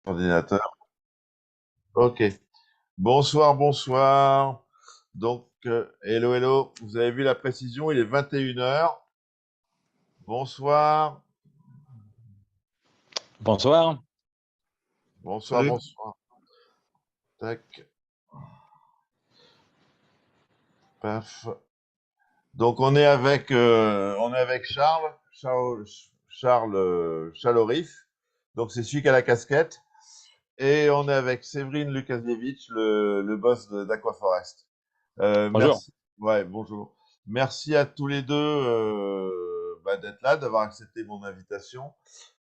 Ordinateur. Ok. Bonsoir, bonsoir. Donc, hello, hello. Vous avez vu la précision, il est 21 heures. Bonsoir. Bonsoir. Bonsoir, Salut. bonsoir. Tac. Paf. Donc, on est avec Charles Chalorif. Donc, c'est celui qui a la casquette. Et on est avec Séverine Lukasiewicz, le boss d'Aquaforest. Bonjour. Merci. Ouais, bonjour. Merci à tous les deux d'être là, d'avoir accepté mon invitation.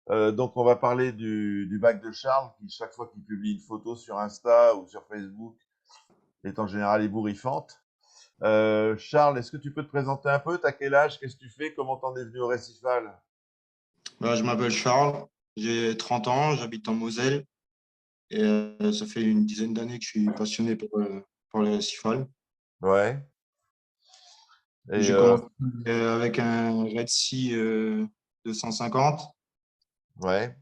Donc, on va parler du bac de Charles, qui, chaque fois qu'il publie une photo sur Insta ou sur Facebook, est en général ébouriffante. Charles, est-ce que tu peux te présenter un peu? T'as quel âge? Qu'est-ce que tu fais? Comment t'en es venu au Récifal? Je m'appelle Charles, j'ai 30 ans, j'habite en Moselle et ça fait une dizaine d'années que je suis passionné pour les récifales. Ouais. Et J'ai commencé avec un Red Sea 250, ouais.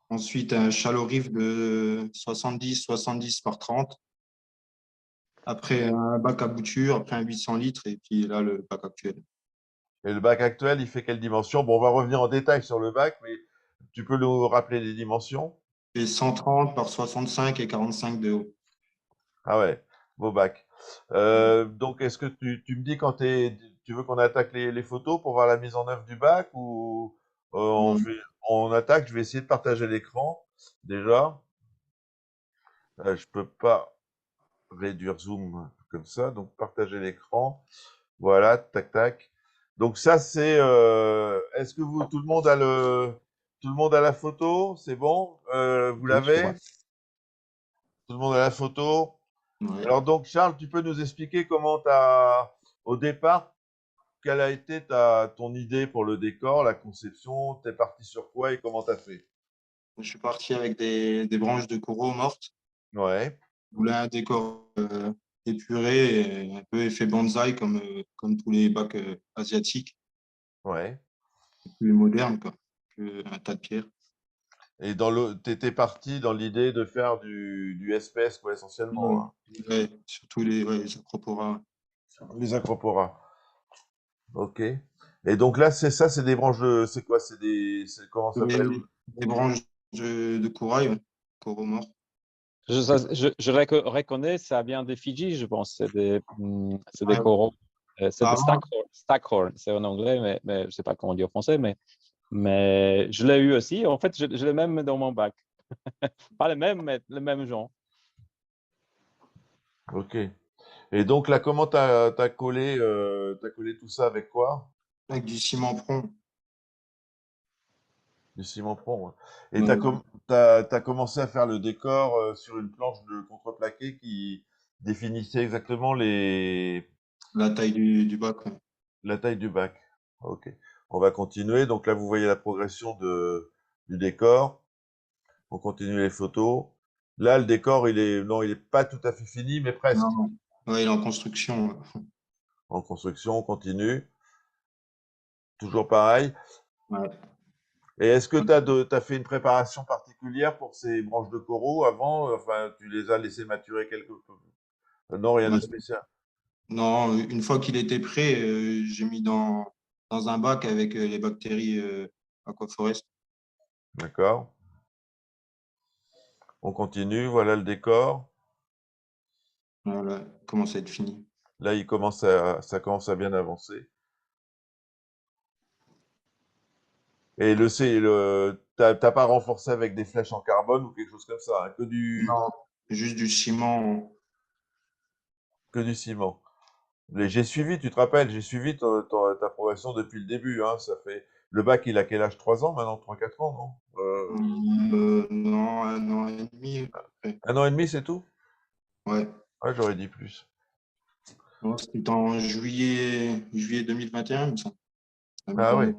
ensuite un Shallow Reef de 70 par 30, après un bac à bouture, après un 800 litres et puis là le bac actuel. Et le bac actuel, il fait quelle dimension? Bon, on va revenir en détail sur le bac, mais tu peux nous rappeler les dimensions? C'est 130 par 65 et 45 de haut. Ah ouais, beau bac. Donc, est-ce que tu me dis quand tu veux qu'on attaque les photos pour voir la mise en œuvre du bac ou Ouais. on attaque? Je vais essayer de partager l'écran déjà. Je peux pas réduire zoom comme ça, donc partager l'écran. Voilà, tac tac. Donc ça c'est. Est-ce que tout le monde a la photo? C'est bon? Vous Oui, je l'avez? vois. Tout le monde a la photo? Ouais. Alors donc Charles, tu peux nous expliquer au départ, quelle a été ton idée pour le décor, la conception? T'es parti sur quoi et comment t'as fait? Je suis parti avec des branches de coraux mortes. Ouais, Je voulais un décor épuré, et un peu effet bonsaï comme tous les bacs asiatiques, ouais. plus modernes, quoi, un tas de pierres. Et t'étais parti dans l'idée de faire du SPS, quoi, essentiellement, Ouais, hein. ouais, surtout les acroporas. Les acroporas. Ok. Et donc là, c'est ça, c'est des branches de, c'est quoi? Comment ça s'appelle? Les branches de corail, ouais, coraux morts. Je reconnais, ça vient des Fidji, je pense. C'est des Ouais. coraux. C'est des Avant, Stackhorn, c'est en anglais, mais je ne sais pas comment dire en français. Mais je l'ai eu aussi. En fait, je l'ai même dans mon bac. Pas le même, mais le même genre. Ok. Et donc là, comment t'as collé tout ça avec quoi? avec du ciment prond. Du ciment prond, ouais. Et Ouais. t'as commencé à faire le décor sur une planche de contreplaqué qui définissait exactement La taille du bac. Ouais. la taille du bac. Ok. On va continuer. Donc là, vous voyez la progression du décor. On continue les photos. Là, le décor, non, il est pas tout à fait fini, mais presque. Non. Ouais, il est en construction. Ouais. En construction, on continue. Toujours pareil. Ouais. Et est-ce que t'as fait une préparation particulière pour ces branches de coraux avant? Enfin, tu les as laissées maturer quelque peu? Non, rien de Ouais. spécial. Non, une fois qu'il était prêt, j'ai mis dans un bac avec les bactéries Aquaforest. D'accord. On continue. Voilà le décor. Voilà, commence à être fini. Là, ça commence à bien avancer. Et t'as pas renforcé avec des flèches en carbone ou quelque chose comme ça, hein, Non, juste du ciment. que du ciment. J'ai suivi, tu te rappelles, j'ai suivi ta progression depuis le début, hein. Le bac, il a quel âge? 3 ans maintenant? 3, 4 ans, non? Non, un an et demi à peu près. 1 an et demi, c'est tout? Ouais. Ouais, j'aurais dit plus. Non, c'était en juillet 2021, il me semble. Ça met Ah dans oui, les-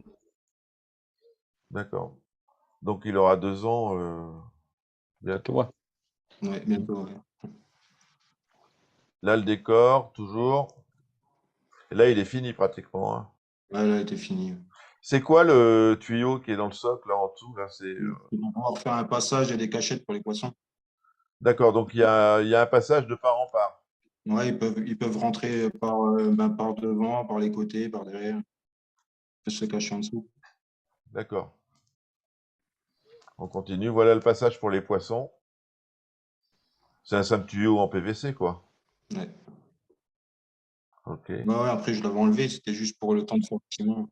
d'accord. Donc il aura 2 ans C'est bientôt. tout, ouais. Ouais, bientôt. Ouais. Là, le décor, toujours. Et là, il est fini pratiquement, hein. Ouais, là, était fini. C'est quoi le tuyau qui est dans le socle, là, en dessous, là? On va faire un passage et des cachettes pour les poissons. D'accord, donc il y a un passage de part en part. Ouais, ils peuvent rentrer par devant, par les côtés, par derrière. Ils peuvent se cacher en dessous. D'accord. On continue. Voilà le passage pour les poissons. C'est un simple tuyau en PVC, quoi. Ouais. Ok. Ouais, après, je l'avais enlevé, c'était juste pour le temps de faire le ciment.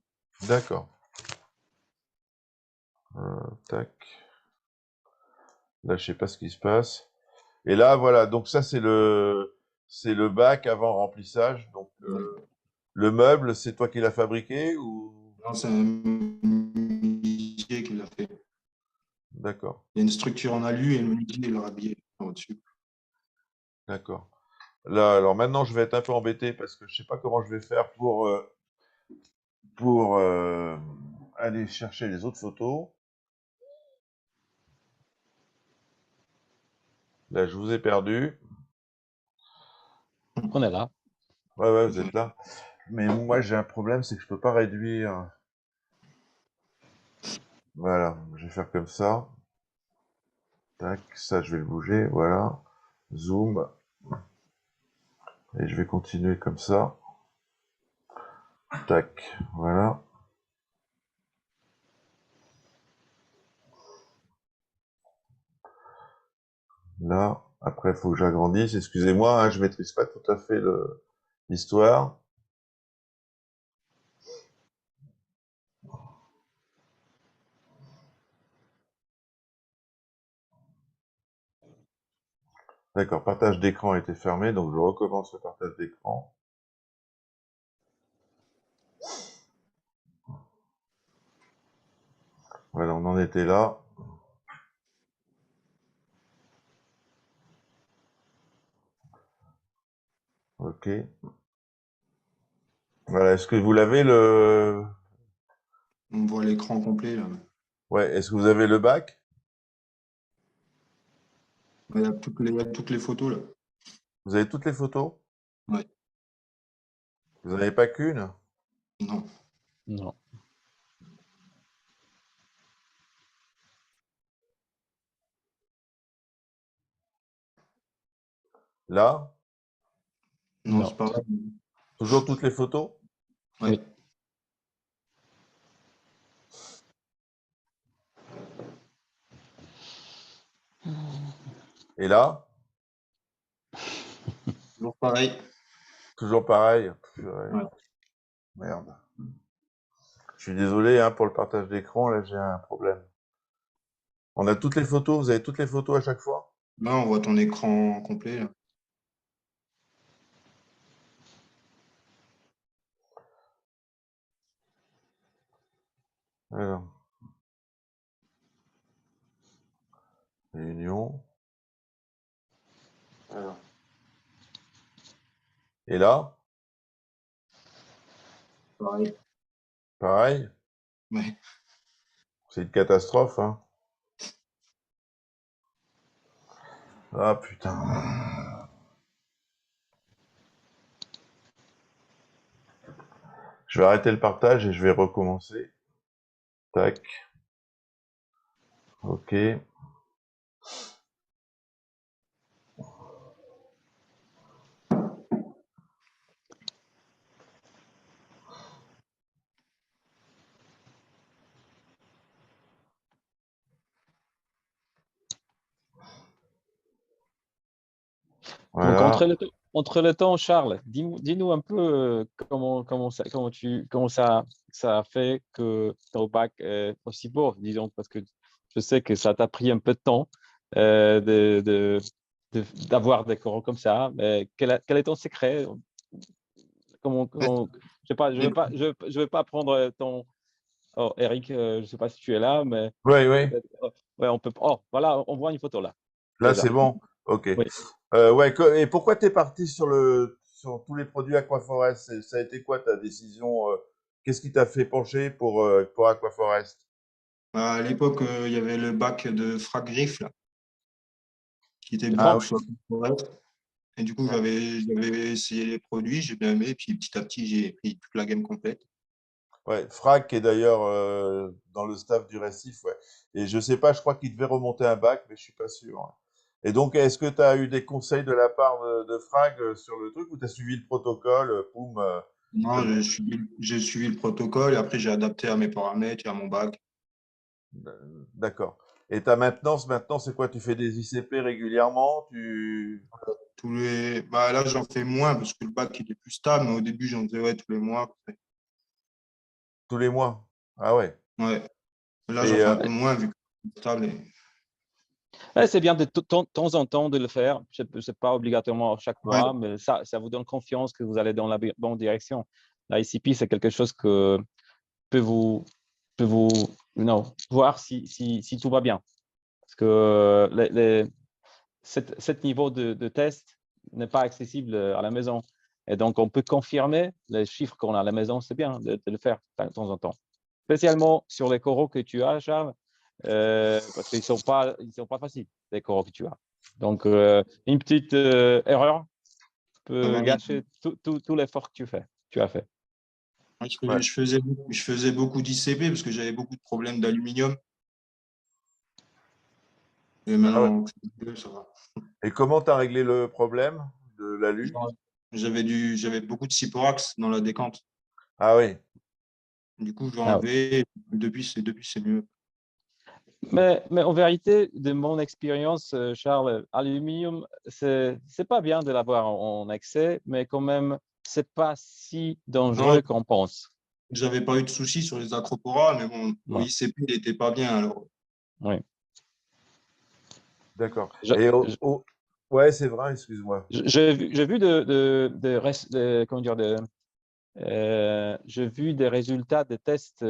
D'accord. Tac. Là, je sais pas ce qui se passe. Et là, voilà. Donc ça, c'est le bac avant remplissage. Donc Ouais. le meuble, c'est toi qui l'as fabriqué ou? Non, c'est un menuisier qui l'a fait. D'accord. Il y a une structure en alu et le menuisier l'a rhabillé au-dessus. D'accord. Là, alors maintenant, je vais être un peu embêté parce que je sais pas comment je vais faire pour aller chercher les autres photos. Là, je vous ai perdu. On est là. Ouais, ouais, vous êtes là. Mais moi, j'ai un problème, c'est que je peux pas réduire. Voilà, je vais faire comme ça. Tac, ça, je vais le bouger. Voilà. Zoom. Et je vais continuer comme ça. Tac, voilà. Là, après, il faut que j'agrandisse. Excusez-moi, hein, je maîtrise pas tout à fait l'histoire. D'accord, partage d'écran a été fermé, donc je recommence le partage d'écran. Voilà, on en était là. Ok. Voilà, est-ce que vous l'avez On voit l'écran complet, là. Ouais, est-ce que vous avez le bac? Il y a toutes les photos, là. Vous avez toutes les photos? Ouais. Vous n'en avez pas qu'une? Non. Non. Là? Non, Non. c'est pareil. Toujours toutes les photos? Ouais. Oui. Et là? Toujours pareil. Toujours pareil? Purée, Ouais. merde. Je suis désolé hein, pour le partage d'écran, là j'ai un problème. On a toutes les photos, vous avez toutes les photos à chaque fois? Là, on voit ton écran complet, là. Alors, réunion. Alors. Et là? Pareil. Pareil? Ouais. C'est une catastrophe, hein. Ah putain. Je vais arrêter le partage et je vais recommencer. Tac. Ok. Donc, Voilà. entre le temps, Charles, dis-nous un peu comment ça a fait que ton bac est aussi beau, disons, parce que je sais que ça t'a pris un peu de temps euh, de, de- d'avoir des coraux comme ça. Mais quel est ton secret? Je sais pas, je vais pas prendre ton. Oh, Eric, je sais pas si tu es là, mais Oui, oui. peut-être. Ouais, on peut. Oh, voilà, on voit une photo là, Là, déjà. c'est bon. Ok. Oui. Ouais, et pourquoi t'es parti sur tous les produits Aquaforest? Ça a été quoi ta décision? Qu'est-ce qui t'a fait pencher pour Aquaforest? À l'époque, il y avait le bac de Fragriff, là, qui était Ah bon oui. sur Forest. Et du coup, j'avais essayé les produits, j'ai bien aimé. Et puis petit à petit, j'ai pris toute la gamme complète. Ouais, Frag qui est d'ailleurs dans le staff du Récif, ouais. Et je sais pas, je crois qu'il devait remonter un bac, mais je suis pas sûr, ouais. Et donc, est-ce que tu as eu des conseils de la part de Frag sur le truc ou tu as suivi le protocole, poum, Non, le- j'ai suivi le protocole et après j'ai adapté à mes paramètres et à mon bac. D'accord. Et ta maintenance, maintenant, c'est quoi? Tu fais des ICP régulièrement? Bah, là, j'en fais moins parce que le bac il est plus stable, mais au début, j'en faisais ouais, tous les mois. Après. Tous les mois? Ah ouais. Ouais. Là, j'en Et fais un peu moins vu que c'est stable. Ouais, c'est bien de temps en temps de le faire. C'est pas obligatoirement chaque Ouais, mois, mais ça vous donne confiance que vous allez dans la bonne direction. La ICP, c'est quelque chose que peut vous, peut vous non, voir si tout va bien. Parce que cet niveau de test n'est pas accessible à la maison. Et donc, on peut confirmer les chiffres qu'on a à la maison. C'est bien de le faire de temps en temps. Spécialement sur les coraux que tu as, Charles, parce qu'ils ils sont pas faciles, les coraux que tu as. Donc, une petite erreur ça peut va vite. gâcher tout l'effort que tu as fait. Ouais, ouais. je faisais beaucoup d'ICP parce que j'avais beaucoup de problèmes d'aluminium. Et Ah ouais. maintenant, ça va. Et comment tu as réglé le problème de l'alu? Genre, j'avais beaucoup de Cyporax dans la décante. Ah oui. Du coup, je l'ai Ah oui. enlevé. Depuis, c'est mieux. Mais en vérité, de mon expérience, Charles, aluminium, c'est pas bien de l'avoir en excès, mais quand même, c'est pas si Non, dangereux qu'on pense. j'avais pas eu de soucis sur les acroporas, mais bon, au Ouais, ICP, il n'était pas bien. Alors, oui. D'accord. Je- Et je- ouais, c'est vrai, excuse-moi. j'ai vu comment dire, j'ai vu des résultats de tests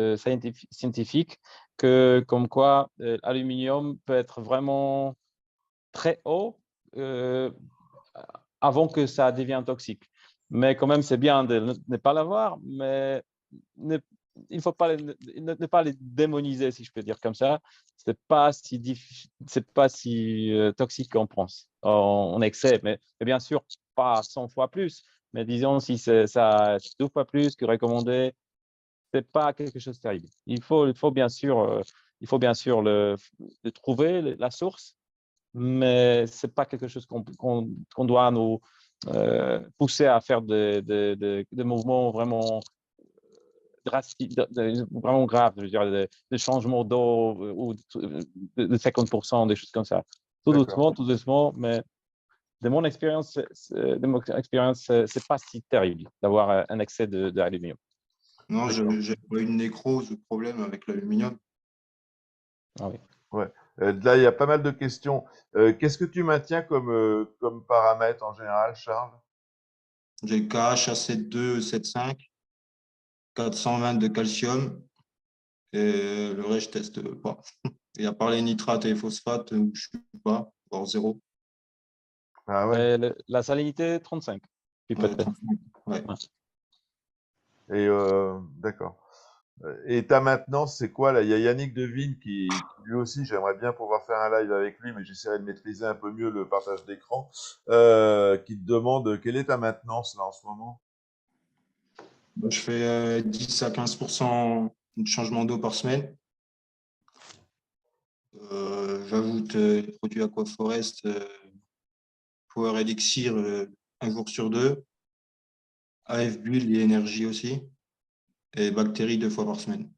scientifiques que, comme quoi l'aluminium peut être vraiment très haut euh, avant que ça devienne toxique. Mais quand même, c'est bien de ne pas l'avoir, mais ne, il ne faut pas ne pas les démoniser, si je peux dire comme ça. C'est pas si toxique qu'on pense en excès, mais bien sûr, pas 100 fois plus. Mais disons, si ça 2 fois plus que recommandé, c'est pas quelque chose de terrible. Il faut bien sûr le trouver, la source, mais c'est pas quelque chose qu'on doit nous pousser à faire des mouvements vraiment drastiques, vraiment graves, je veux dire, des changements d'eau ou de 50%, des choses comme ça. D'accord. Tout doucement, mais de mon expérience, c'est pas si terrible d'avoir un excès d'aluminium. non, D'accord. j'ai pas eu de nécrose ou de problème avec l'aluminium. Ah oui. Ouais. Là, il y a pas mal de questions. Qu'est-ce que tu maintiens comme paramètre en général, Charles? J'ai le KH à 7,2, 7,5, 420 de calcium et le reste, je teste pas. Et à part les nitrates et les phosphates, je ne suis pas, voire zéro. Ah ouais. La salinité, 35, puis Ouais, peut-être. 35. Ouais. Ouais. Et d'accord. Et ta maintenance, c'est quoi là? Il y a Yannick Devine qui lui aussi, j'aimerais bien pouvoir faire un live avec lui, mais j'essaierai de maîtriser un peu mieux le partage d'écran, qui te demande quelle est ta maintenance là en ce moment? Je fais 10 à 15% de changement d'eau par semaine. J'ajoute les produits Aquaforest, Power Elixir un jour sur deux, AF Build et énergie aussi, et bactéries 2 fois par semaine.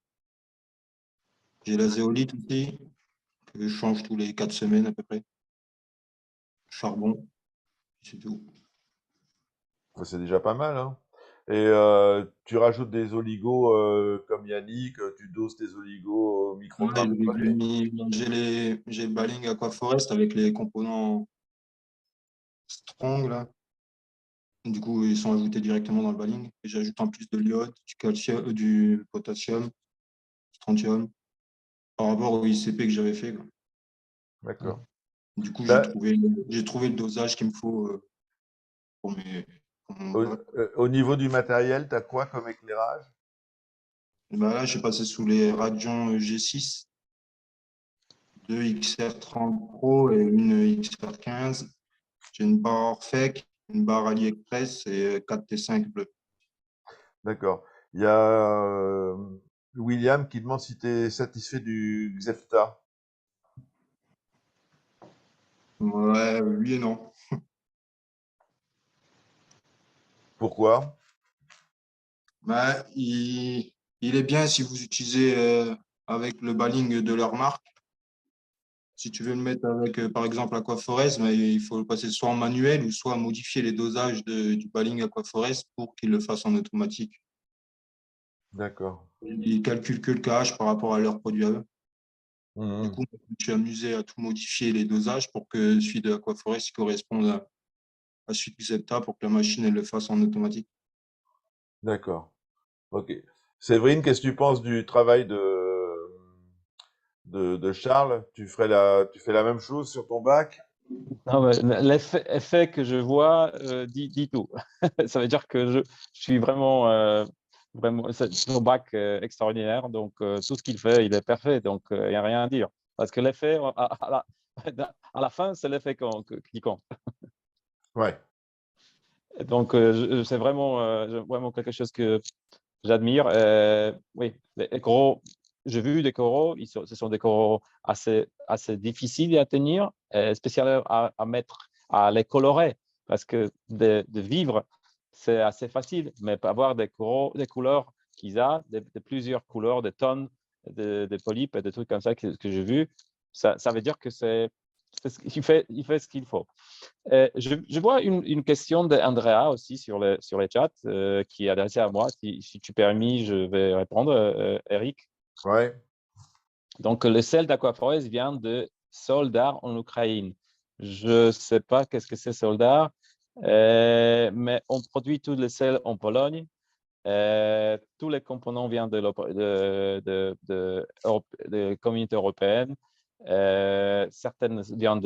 J'ai la zéolite aussi, que je change tous les 4 semaines à peu près. Charbon, c'est tout. Ça, c'est déjà pas mal, hein. Et tu rajoutes des oligos comme Yannick, tu doses tes oligos au Ouais, microgramme de papier. j'ai le Baling Aquaforest avec les composants strong là. Du coup, ils sont ajoutés directement dans le Baling. Et j'ajoute en plus de l'iode, du calcium, du potassium, strontium, par rapport au ICP que j'avais fait, quoi. D'accord. Du coup, Là, j'ai trouvé le dosage qu'il me faut pour, pour mon au, bac. au niveau du matériel, tu as quoi comme éclairage? Et ben là, je suis passé sous les Radion G6, deux XR30 Pro et une XR15. J'ai une barre Orphec, une barre AliExpress et 4 T5 bleu. D'accord. Il y a William qui demande si tu es satisfait du Xefta. Ouais, oui et non. Pourquoi? Bah, il est bien si vous utilisez avec le balling de leur marque. Si tu veux le mettre avec, par exemple, Aquaforest, mais il faut le passer soit en manuel ou soit modifier les dosages du balling Aquaforest pour qu'il le fasse en automatique. D'accord. Ils calculent que le KH par rapport à leurs produits à eux. Du Mhm. coup, je me suis amusé à tout modifier les dosages pour que celui de Aquaforest corresponde à celui de Xepta pour que la machine elle le fasse en automatique. D'accord. Ok. Séverine, qu'est-ce que tu penses du travail de Charles? Tu fais la même chose sur ton bac? Non, mais l'effet que je vois dit tout. Ça veut dire que je suis vraiment c'est son bac extraordinaire. Donc, tout ce qu'il fait, il est parfait. Donc, il n'y a rien à dire. Parce que l'effet, à la fin, c'est l'effet qui compte. Ouais. Donc, c'est vraiment quelque chose que j'admire. Oui, les coraux, j'ai vu des coraux, ce sont des coraux assez difficiles à tenir, spécialement à mettre, à les colorer, parce que de vivre, c'est assez facile, mais avoir des coraux, des couleurs qu'ils ont, de plusieurs couleurs, des tonnes de polypes et des trucs comme ça que j'ai vu, ça veut dire que il fait ce qu'il faut. Je vois une question d'Andrea aussi sur les chats qui est adressée à moi. Si tu permets, je vais répondre, Eric. Ouais. Donc, le sel d'Aquaforest vient de Soldar en Ukraine. Je ne sais pas qu'est-ce que c'est Soldar, mais on produit tout le sel en Pologne. Tous les composants viennent de communauté européenne. Certaines viennent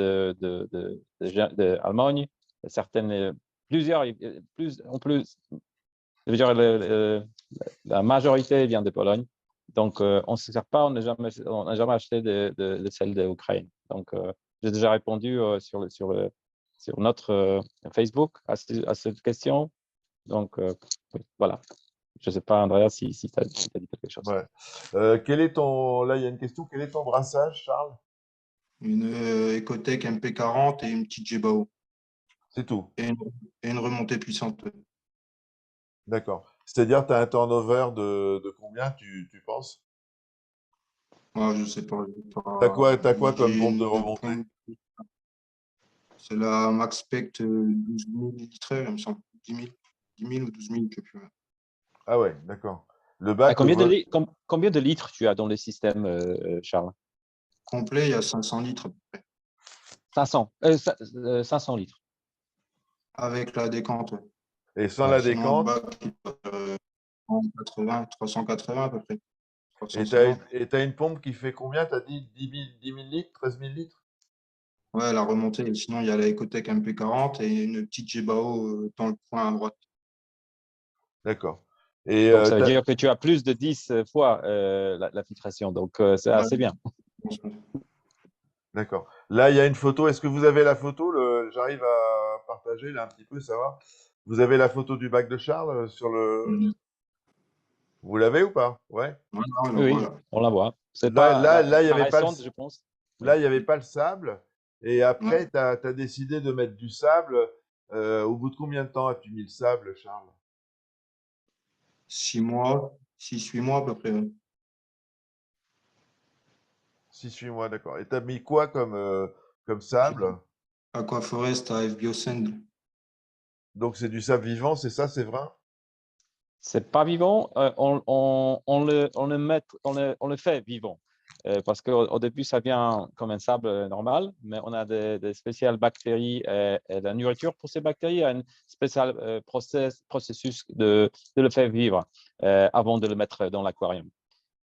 d'Allemagne, certaines, plusieurs, en plus, je veux dire, la majorité vient de Pologne. Donc, on ne se sert pas, on n'a jamais acheté de sel d'Ukraine. Donc, j'ai déjà répondu sur notre Facebook à cette question. Donc, oui, voilà. Je ne sais pas, Andrea, si tu as dit quelque chose. Ouais. Là, il y a une question. Quel est ton brassage, Charles? Une Ecotech MP40 et une petite Gbao C'est tout. et une, et une remontée puissante. D'accord. C'est-à-dire, tu as un turnover de combien, tu penses? Moi, je sais pas. T'as quoi comme J'ai pompe de une remontée? pompe, c'est la Max Spect 12 000 litres, il me semble. 10 000 ou 12 000, je sais plus. Ah ouais, d'accord. Le bac te vole. Combien de litres tu as dans le système, Charles? Complet, il y a 500 litres à peu près. 500, 500 litres. Avec la décante. Ouais. Et sans la Sinon, le décante, bac, il doit faire 380 à peu près. et 350. t'as une pompe qui fait combien? T'as dit 10 000 litres, 13 000 litres? Ouais, la remontée. Et sinon, il y a la Ecotech MP40 et une petite Gbao dans le coin à droite. D'accord. Et Donc, ça veut dire que tu as plus de 10 fois la filtration. Donc, c'est Ouais, assez bien. d'accord. Là, il y a une photo. Est-ce que vous avez la photo? J'arrive à partager là un petit peu, ça va? Vous avez la photo du bac de Charles sur le. Mhm. Vous l'avez ou pas? Ouais. Ouais, non, Oui, voilà. on la voit. C'est Là, pas là, là, il y la avait pas récente, je pense. Oui. là, il y avait pas le sable. Et Ouais. après, tu as décidé de mettre du sable. Au bout de combien de temps as-tu mis le sable, Charles? 6 mois, 6-8 mois à peu près. Ouais. 6-8 mois, d'accord. Et t'as mis quoi comme J'ai sable? Aquaforest à F Biosend. Donc c'est du sable vivant, c'est ça, c'est vrai? C'est pas vivant, on le fait vivant. Parce qu'au début, ça vient comme un sable normal, mais on a des spéciales bactéries et la nourriture pour ces bactéries a un spécial processus de le faire vivre avant de le mettre dans l'aquarium.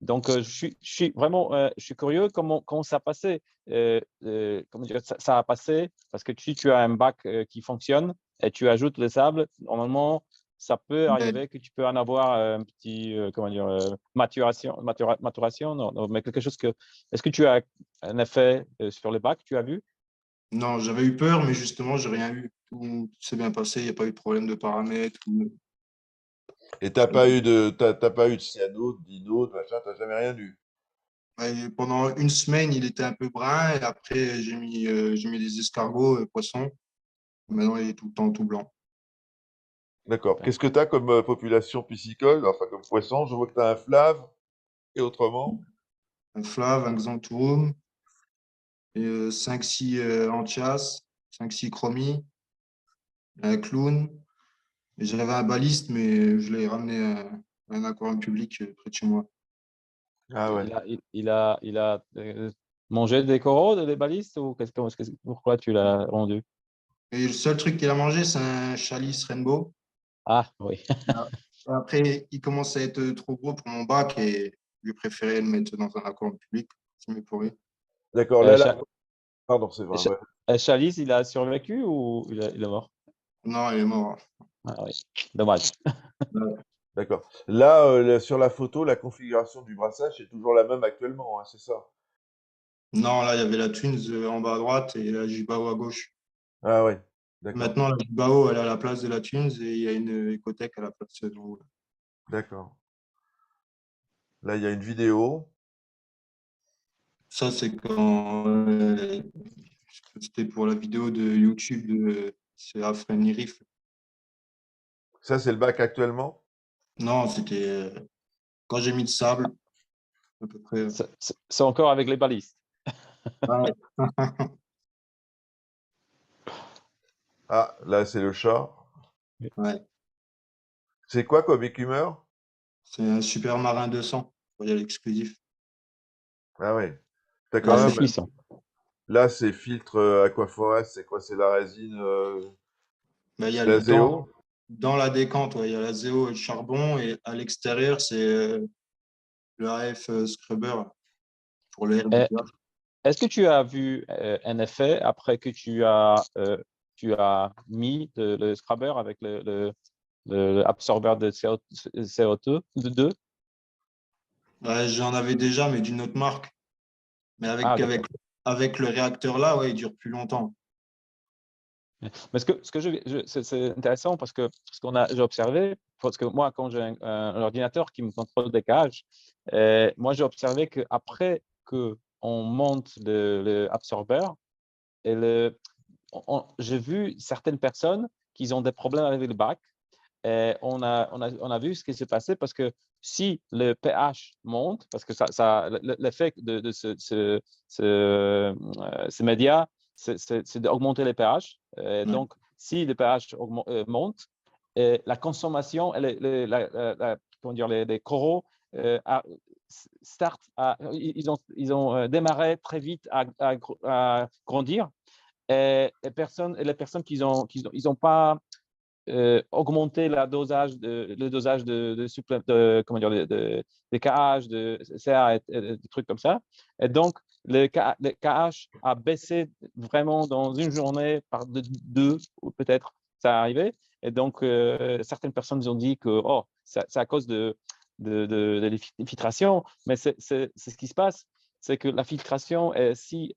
Donc, je suis vraiment je suis curieux comment ça a passé. Comment dire, ça a passé parce que si tu as un bac qui fonctionne et tu ajoutes le sable, normalement, ça peut Mais arriver que tu peux en avoir un petit comment dire, maturation, non, mais quelque chose que. Est-ce que tu as un effet sur le bac, tu as vu? non, j'avais eu peur, mais justement, j'ai rien eu. Tout s'est bien passé. Il n'y a pas eu de problème de paramètres. Et t'as pas eu t'as pas eu de cyano, d'ino, de machin, t'as jamais rien eu. Et pendant une semaine, il était un peu brun et après, j'ai mis des escargots, poissons. Maintenant, il est tout le temps tout blanc. D'accord. Super. Qu'est-ce que t'as comme population piscicole, enfin comme poisson? Je vois que t'as un flave et autrement. Un flave, un xanthoum, et 5-6 antias, 5-6 chromis, un clown. Et j'avais un baliste, mais je l'ai ramené à un aquarium public près de chez moi. Ah ouais. Il a mangé des coraux, des balistes ou pourquoi tu l'as rendu? Et le seul truc qu'il a mangé, c'est un chalis rainbow. Ah oui. Ah. Après, il commence à être trop gros pour mon bac et j'ai préféré le mettre dans un aquarium public. C'est mieux pour lui. D'accord. Euh, Là, Cha- pardon, c'est vrai. Cha- Ouais. Chalice, il a survécu ou il est mort? Non, il est mort. Ah oui, dommage. Ouais. D'accord. Là, sur la photo, la configuration du brassage est toujours la même actuellement, hein, c'est ça? Non, là, il y avait la Twins en bas à droite et la Jibao à gauche. Ah ouais. D'accord. Maintenant, la Jibao, elle est à la place de la Twins et il y a une Ecotech à la place de l'eau. D'accord. Là, il y a une vidéo. Ça, c'est quand c'était pour la vidéo de YouTube de c'est Afreni Riff. Ça, c'est le bac actuellement? Non, c'était quand j'ai mis de sable, à peu près. C'est encore avec les balistes. Ouais. Ah, là, c'est le chat. Ouais. C'est quoi comme écumeur? C'est un Super Marin 200, Royal exclusif. Ah ouais. T'as Ah, quand c'est même. puissant. Là, c'est filtre Aquaforest, c'est quoi? C'est la résine, Ben, il y c'est a la Zéo? dans la décante, ouais, il y a la Zéo et le charbon, et à l'extérieur, c'est le AF Scrubber pour l'air du Eh, pH. Est-ce que tu as vu un effet après que tu as mis le scrubber avec le absorbeur de CO2 de 2? Ouais, j'en avais déjà, mais d'une autre marque. Mais Ah, d'accord. avec le réacteur là, ouais, il dure plus longtemps. Mais c'est intéressant parce que j'ai observé, parce que moi, quand j'ai un ordinateur qui me contrôle des cages, moi, j'ai observé qu'après qu'on monte le absorbeur, et j'ai vu certaines personnes qui ont des problèmes avec le bac. Et on a vu ce qui s'est passé parce que si le pH monte, parce que l'effet de ce média, c'est d'augmenter les pH. Ouais. Donc, si le pH monte, la consommation, comment dire, les coraux ils ont démarré très vite à grandir. Et les personnes ils ont pas augmenté le dosage comment dire, de KH, de CA, des trucs comme ça. Et donc, le KH a baissé vraiment dans une journée par deux, ou peut-être, ça a arrivé. Et donc, certaines personnes ont dit que oh, c'est à cause de l'infiltration, mais c'est ce qui se passe, c'est que la filtration est si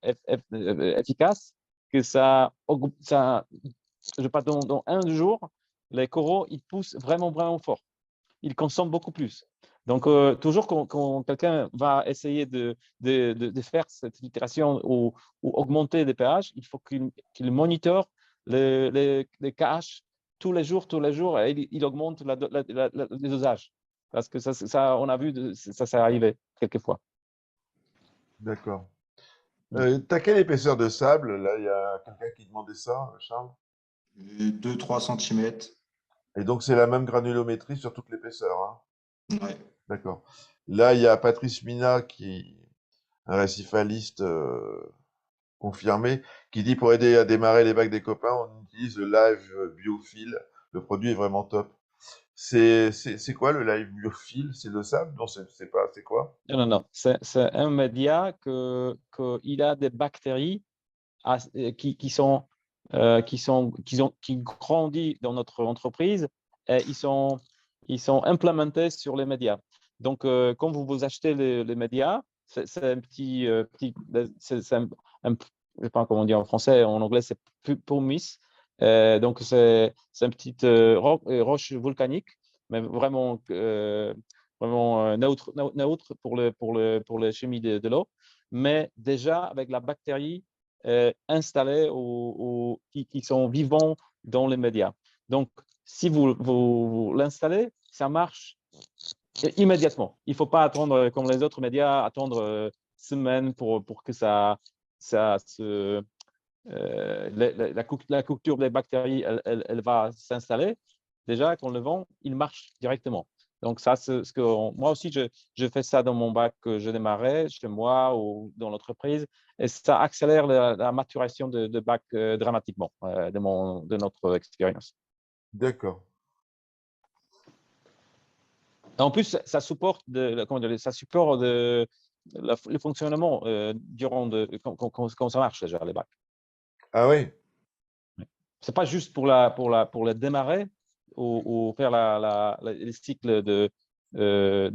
efficace que je sais pas, dans un jour, les coraux, ils poussent vraiment, vraiment fort. Ils consomment beaucoup plus. Donc, toujours quand quelqu'un va essayer de faire cette filtration ou augmenter les pH, il faut qu'il monitore les KH tous les jours, et il augmente les dosages. Parce que ça, on a vu, ça s'est arrivé quelquefois. D'accord. T'as quelle épaisseur de sable? Là, il y a quelqu'un qui demandait ça, Charles. 2-3 centimètres. Et donc, c'est la même granulométrie sur toute l'épaisseur, hein? Ouais. D'accord. Là, il y a Patrice Mina, un récifaliste confirmé, qui dit pour aider à démarrer les bacs des copains, on utilise le Live Biophile. Le produit est vraiment top. C'est quoi le Live Biophile? C'est le sable? Non, c'est pas. C'est quoi? Non, non, non. C'est un média il a des bactéries qui grandissent dans notre entreprise, et ils sont implémentés sur les médias. Donc, quand vous achetez les médias, c'est un c'est je sais pas comment dire en français, en anglais, c'est pumice. Donc, c'est une petite roche volcanique mais vraiment, vraiment neutre pour la chimie de l'eau, mais déjà avec la bactérie installée qui sont vivants dans les médias. Donc, si vous l'installez, ça marche immédiatement. Il ne faut pas attendre, comme les autres médias, attendre semaines pour que ça se, la culture des bactéries, elle va s'installer. Déjà, quand on le vend, il marche directement. Donc, ça, c'est ce que moi aussi, je fais ça dans mon bac que je démarrais chez moi ou dans l'entreprise. Et ça accélère la maturation de bac dramatiquement de notre expérience. D'accord. En plus, ça supporte le fonctionnement durant quand ça marche déjà les bacs. Ah oui, C'est pas juste pour le démarrer ou faire les cycles de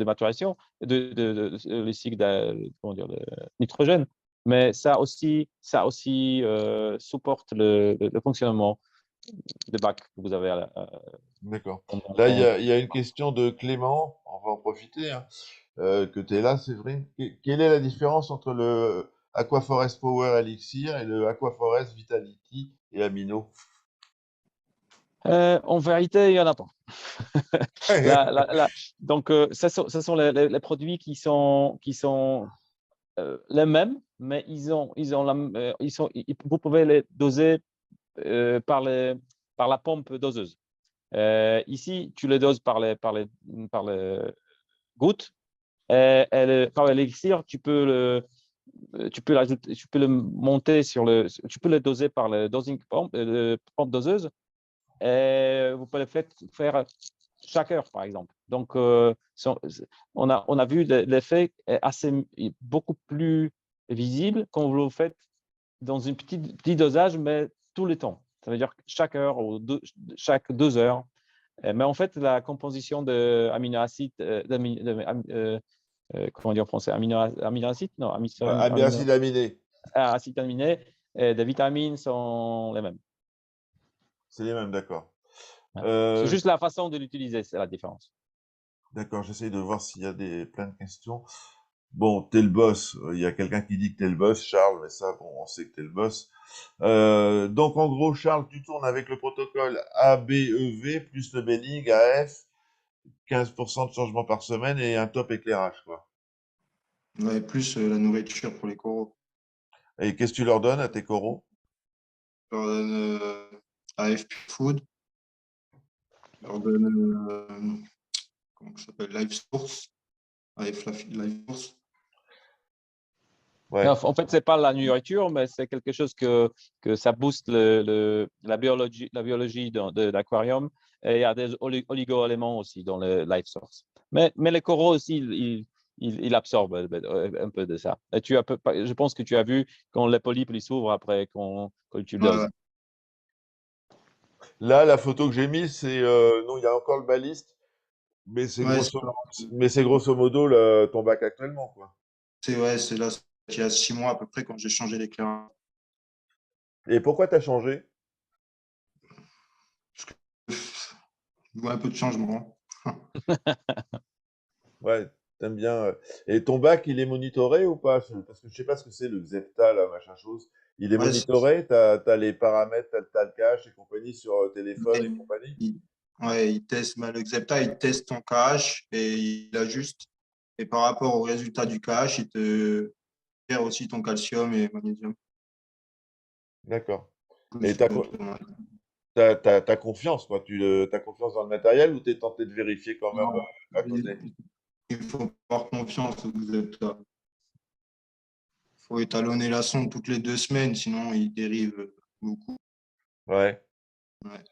maturation, les cycles de nitrogène, mais ça aussi supporte le fonctionnement des bacs que vous avez d'accord. pendant Là, pendant- il y a une question de Clément, on va en profiter, hein, que tu es là, Séverine. Quelle est la différence entre le Aquaforest Power Elixir et le Aquaforest Vitality et Amino? En vérité, il n'y en a pas. Donc, ce sont les produits qui sont les mêmes, mais vous pouvez les doser par la pompe doseuse. Ici, tu les doses par les gouttes. Par l'élixir, tu peux l'ajouter, tu peux le monter tu peux le doser par le dosing pompe doseuse. Et vous pouvez le faire chaque heure, par exemple. Donc, on a vu l'effet beaucoup plus visible quand vous le faites dans un petit dosage, mais tout le temps. Ça veut dire chaque heure ou chaque 2 heures. Mais en fait, la composition d'aminoacides, comment dire en français, aminoacides, non, Aminoacides aminés, acides aminés, et des vitamines sont les mêmes. c'est les mêmes, d'accord. Ouais. C'est juste la façon de l'utiliser, c'est la différence. D'accord, j'essaye de voir s'il y a plein de questions. Bon, t'es le boss. Il y a quelqu'un qui dit que t'es le boss, Charles, mais ça, bon, on sait que t'es le boss. Donc, en gros, Charles, tu tournes avec le protocole ABEV plus le Benning AF, 15% de changement par semaine et un top éclairage, quoi. Ouais, plus la nourriture pour les coraux. Et qu'est-ce que tu leur donnes à tes coraux? Je leur donne AFP Food, je leur donne comment ça s'appelle, Life Source, Life Source. Ouais, En fait, ce n'est pas la nourriture, mais c'est quelque chose que ça booste la biologie de l'aquarium. Et il y a des oligo-éléments aussi dans le Life Source. Mais les coraux aussi, ils absorbent un peu de ça. Et je pense que tu as vu quand les polypes ils s'ouvrent après quand tu doses. Ouais. là, la photo que j'ai mise, c'est non, il y a encore le baliste, mais c'est Ouais, grosso modo ton bac actuellement, quoi. c'est là, il y a 6 mois à peu près quand j'ai changé l'éclairage. Et pourquoi t'as changé? Je vois un peu de changement. Ouais, t'aimes bien. Et ton bac, il est monitoré ou pas? Parce que je sais pas ce que c'est le Xepta, là, machin chose. Il est Ouais, monitoré, t'as les paramètres, t'as le cache et compagnie sur téléphone et compagnie? il teste le Xepta, il teste ton cache et il ajuste. Et par rapport au résultat du cache, il te gère aussi ton calcium et magnésium. D'accord. Et Plus, t'as confiance, quoi. T'as confiance dans le matériel ou t'es tenté de vérifier quand même non, à côté? il faut avoir confiance au Xepta. Il faut étalonner la sonde toutes les 2 semaines, sinon il dérive beaucoup. Ouais, Ouais.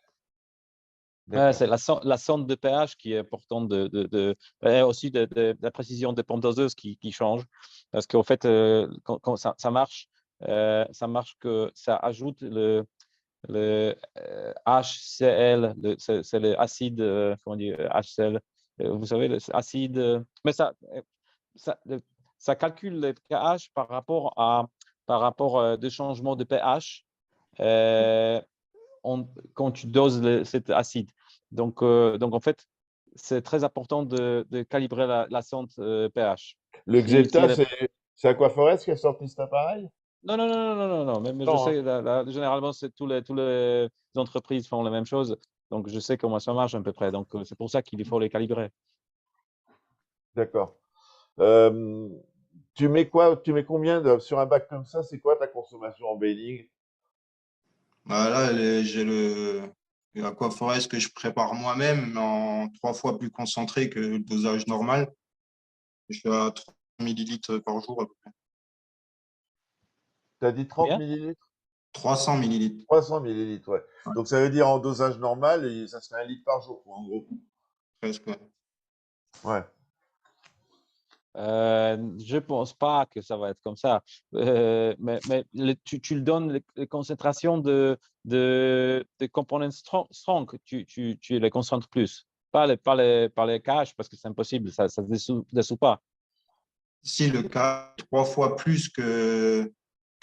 Ouais, d'accord. c'est la sonde de pH qui est importante et aussi de la précision des pompes doseuses qui change. Parce qu'en fait, quand ça marche que ça ajoute le HCl, c'est l'acide, comment dire, HCl, vous savez, l'acide, mais ça, ça calcule le pH par rapport de changement de pH quand tu doses cet acide. Donc en fait, c'est très important de calibrer la sonde pH. Le Si Xelta, elle est- c'est Aquaforest qui a sorti cet appareil? Non, non, non, non, non, non, non, mais je Non, hein. sais, généralement, c'est tous les entreprises font la même chose. Donc, je sais comment ça marche à peu près. Donc, c'est pour ça qu'il faut les calibrer. D'accord. Tu mets quoi? Tu mets combien sur un bac comme ça? C'est quoi ta consommation en baling? Bah là, j'ai le Aquaforest que je prépare moi-même, mais en 3 fois plus concentré que le dosage normal. Je suis à 3 millilitres par jour à peu près. Tu as dit 30 Bien? millilitres? 300 millilitres. 300 millilitres, ouais. Ouais, Donc ça veut dire en dosage normal, et ça serait 1 litre par jour, quoi, en gros. presque. Ouais. Ouais. Je pense pas que ça va être comme ça. Mais tu le donnes les concentrations de components strong, tu les concentres plus. Pas les caches parce que c'est impossible, ça ne dissout pas. Ici, le cas, 3 fois plus que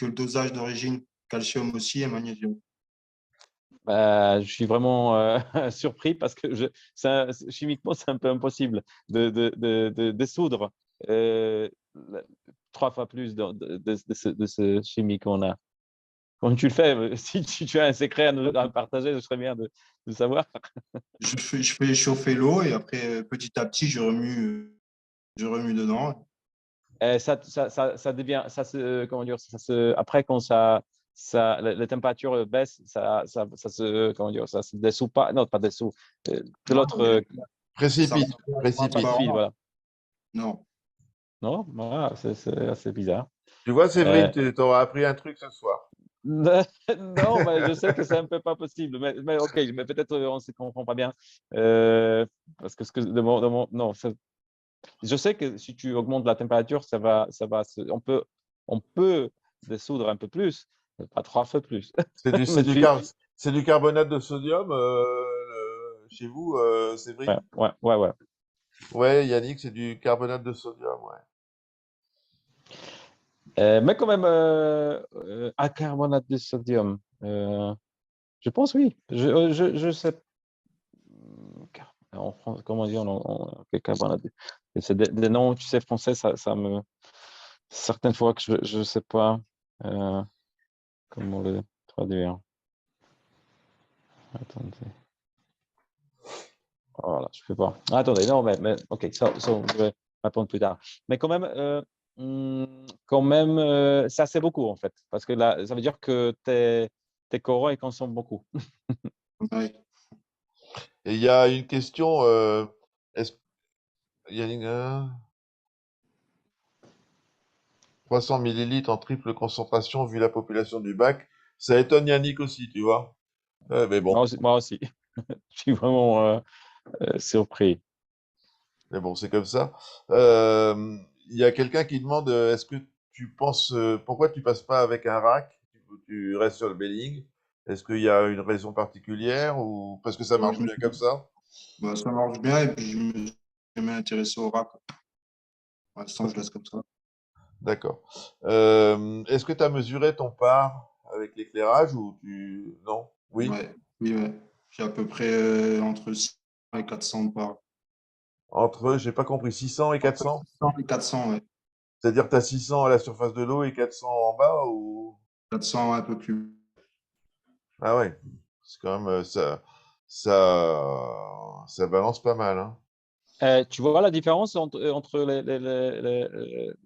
le dosage d'origine, calcium aussi et magnésium. Je suis vraiment surpris parce que chimiquement, c'est un peu impossible de dissoudre euh, 3 fois plus de ce chimie qu'on a. Comment tu le fais? Si tu as un secret à partager, ce serait bien de savoir. Je fais chauffer l'eau et après, petit à petit, je remue dedans. Ça devient, comment dire, après quand la température baisse, comment dire, ça se dissout pas, non, pas dissout, de Non, l'autre ça Précipite, précipite. fil, transparent. voilà. Non. Non, voilà, c'est assez bizarre. Tu vois, Euh, Séverine, tu auras appris un truc ce soir. non, mais je sais que c'est un peu pas possible, mais ok, mais peut-être on ne se comprend pas bien. Parce que non, je sais que si tu augmentes la température, on peut dissoudre un peu plus, mais pas 3 fois plus. C'est du, c'est Mais du, car- c'est du carbonate de sodium chez vous, ouais, Séverine? ouais, ouais, ouais. Ouais, Yannick, c'est du carbonate de sodium, ouais. Mais quand même, un carbonate de sodium, je pense oui. Je sais. En France, comment dire, quel carbonate c'est des noms, tu sais, français, ça me. Certaines fois que je ne sais pas comment le traduire. Attendez. Voilà, je ne peux pas. Attendez, non, mais ok, ça, je vais répondre plus tard. Mais quand même, ça c'est beaucoup en fait, parce que là, ça veut dire que tes coraux ils consomment beaucoup. Ouais. Et il y a une question, est-ce, Yannick, 300 millilitres en triple concentration vu la population du bac. Ça étonne Yannick aussi, tu vois. Mais bon, Moi aussi. Je suis vraiment surpris. mais bon, c'est comme ça. Il y a quelqu'un qui demande, est-ce que tu penses, pourquoi tu passes pas avec un rack? Tu restes sur le belling. Est-ce qu'il y a une raison particulière ou parce que ça marche bien comme ça? Bah, ça marche bien et puis je me suis jamais intéressé au rap. Pour l'instant, je laisse comme ça. D'accord. Est-ce que tu as mesuré ton par avec l'éclairage ou tu... Non? Oui? Ouais, oui, ouais. J'ai à peu près entre 600 et 400 par. Entre, j'ai pas compris, 600 et Entre 400? 600 et 400, ouais. C'est-à-dire que tu as 600 à la surface de l'eau et 400 en bas ou... 400 un peu plus. Ah ouais, c'est quand même ça balance pas mal, hein. Tu vois la différence entre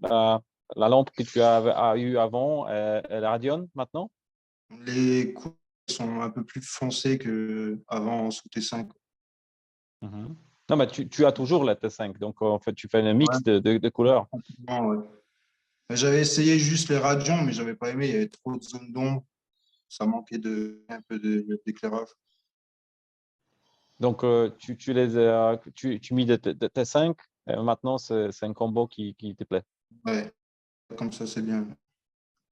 la lampe que tu as eue avant et la Radion maintenant? Les couleurs sont un peu plus foncées qu'avant sous T5. Mhm. Non, mais tu as toujours la T5, donc en fait, tu fais un Ouais, mix de couleurs. complètement, ouais. J'avais essayé juste les radions, mais j'avais pas aimé. Il y avait trop de zones d'ombre. Ça manquait un peu d'éclairage. Donc, tu mis de T5, maintenant, c'est un combo qui te plaît. Ouais, comme ça, c'est bien.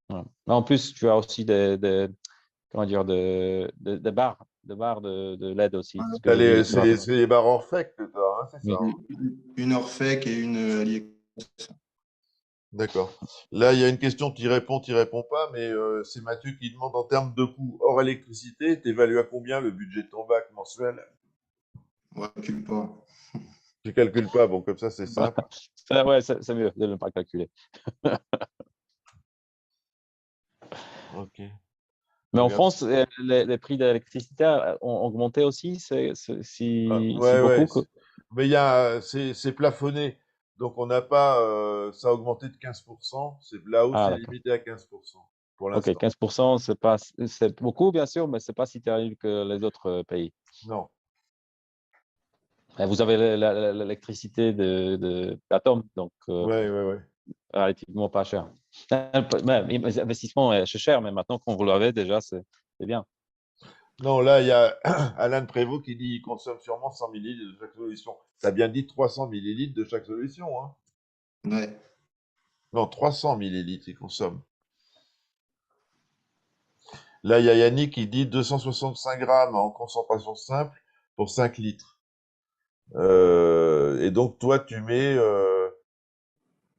Ouais. Mais en plus, tu as aussi comment dire, des barres de LED aussi, ce que T'as j'ai vu. c'est les barres Orfec que t'as, hein, c'est ça, Oui. hein. Une Orphec et une AliExpress. D'accord. Là, il y a une question, tu réponds pas, mais c'est Mathieu qui demande en termes de coût hors électricité, t'évalues à combien le budget de ton bac mensuel? On ne calcule pas. Tu calcules pas, bon, comme ça, c'est simple. Ouais, c'est mieux de ne pas calculer. Ok. Mais en Regarde. France, les prix de l'électricité ont augmenté aussi. Si Ouais, ouais. beaucoup que... Mais c'est plafonné. Donc, on n'a pas. Ça a augmenté de 15%. La hausse Ah, est d'accord. limitée à 15% pour OK, l'instant. 15%, c'est beaucoup, bien sûr, mais ce n'est pas si terrible que les autres pays. Non. Et vous avez l'électricité d'Atom, donc Ouais, ouais, ouais. relativement pas cher. Même, l'investissement est cher, mais maintenant qu'on vous l'avez déjà, c'est bien. Non, là, il y a Alain Prévost qui dit qu'il consomme sûrement 100 millilitres de chaque solution. Tu as bien dit 300 millilitres de chaque solution, hein? Ouais. Non, 300 millilitres, il consomme. Là, il y a Yannick qui dit 265 grammes en concentration simple pour 5 litres. Et donc, toi, tu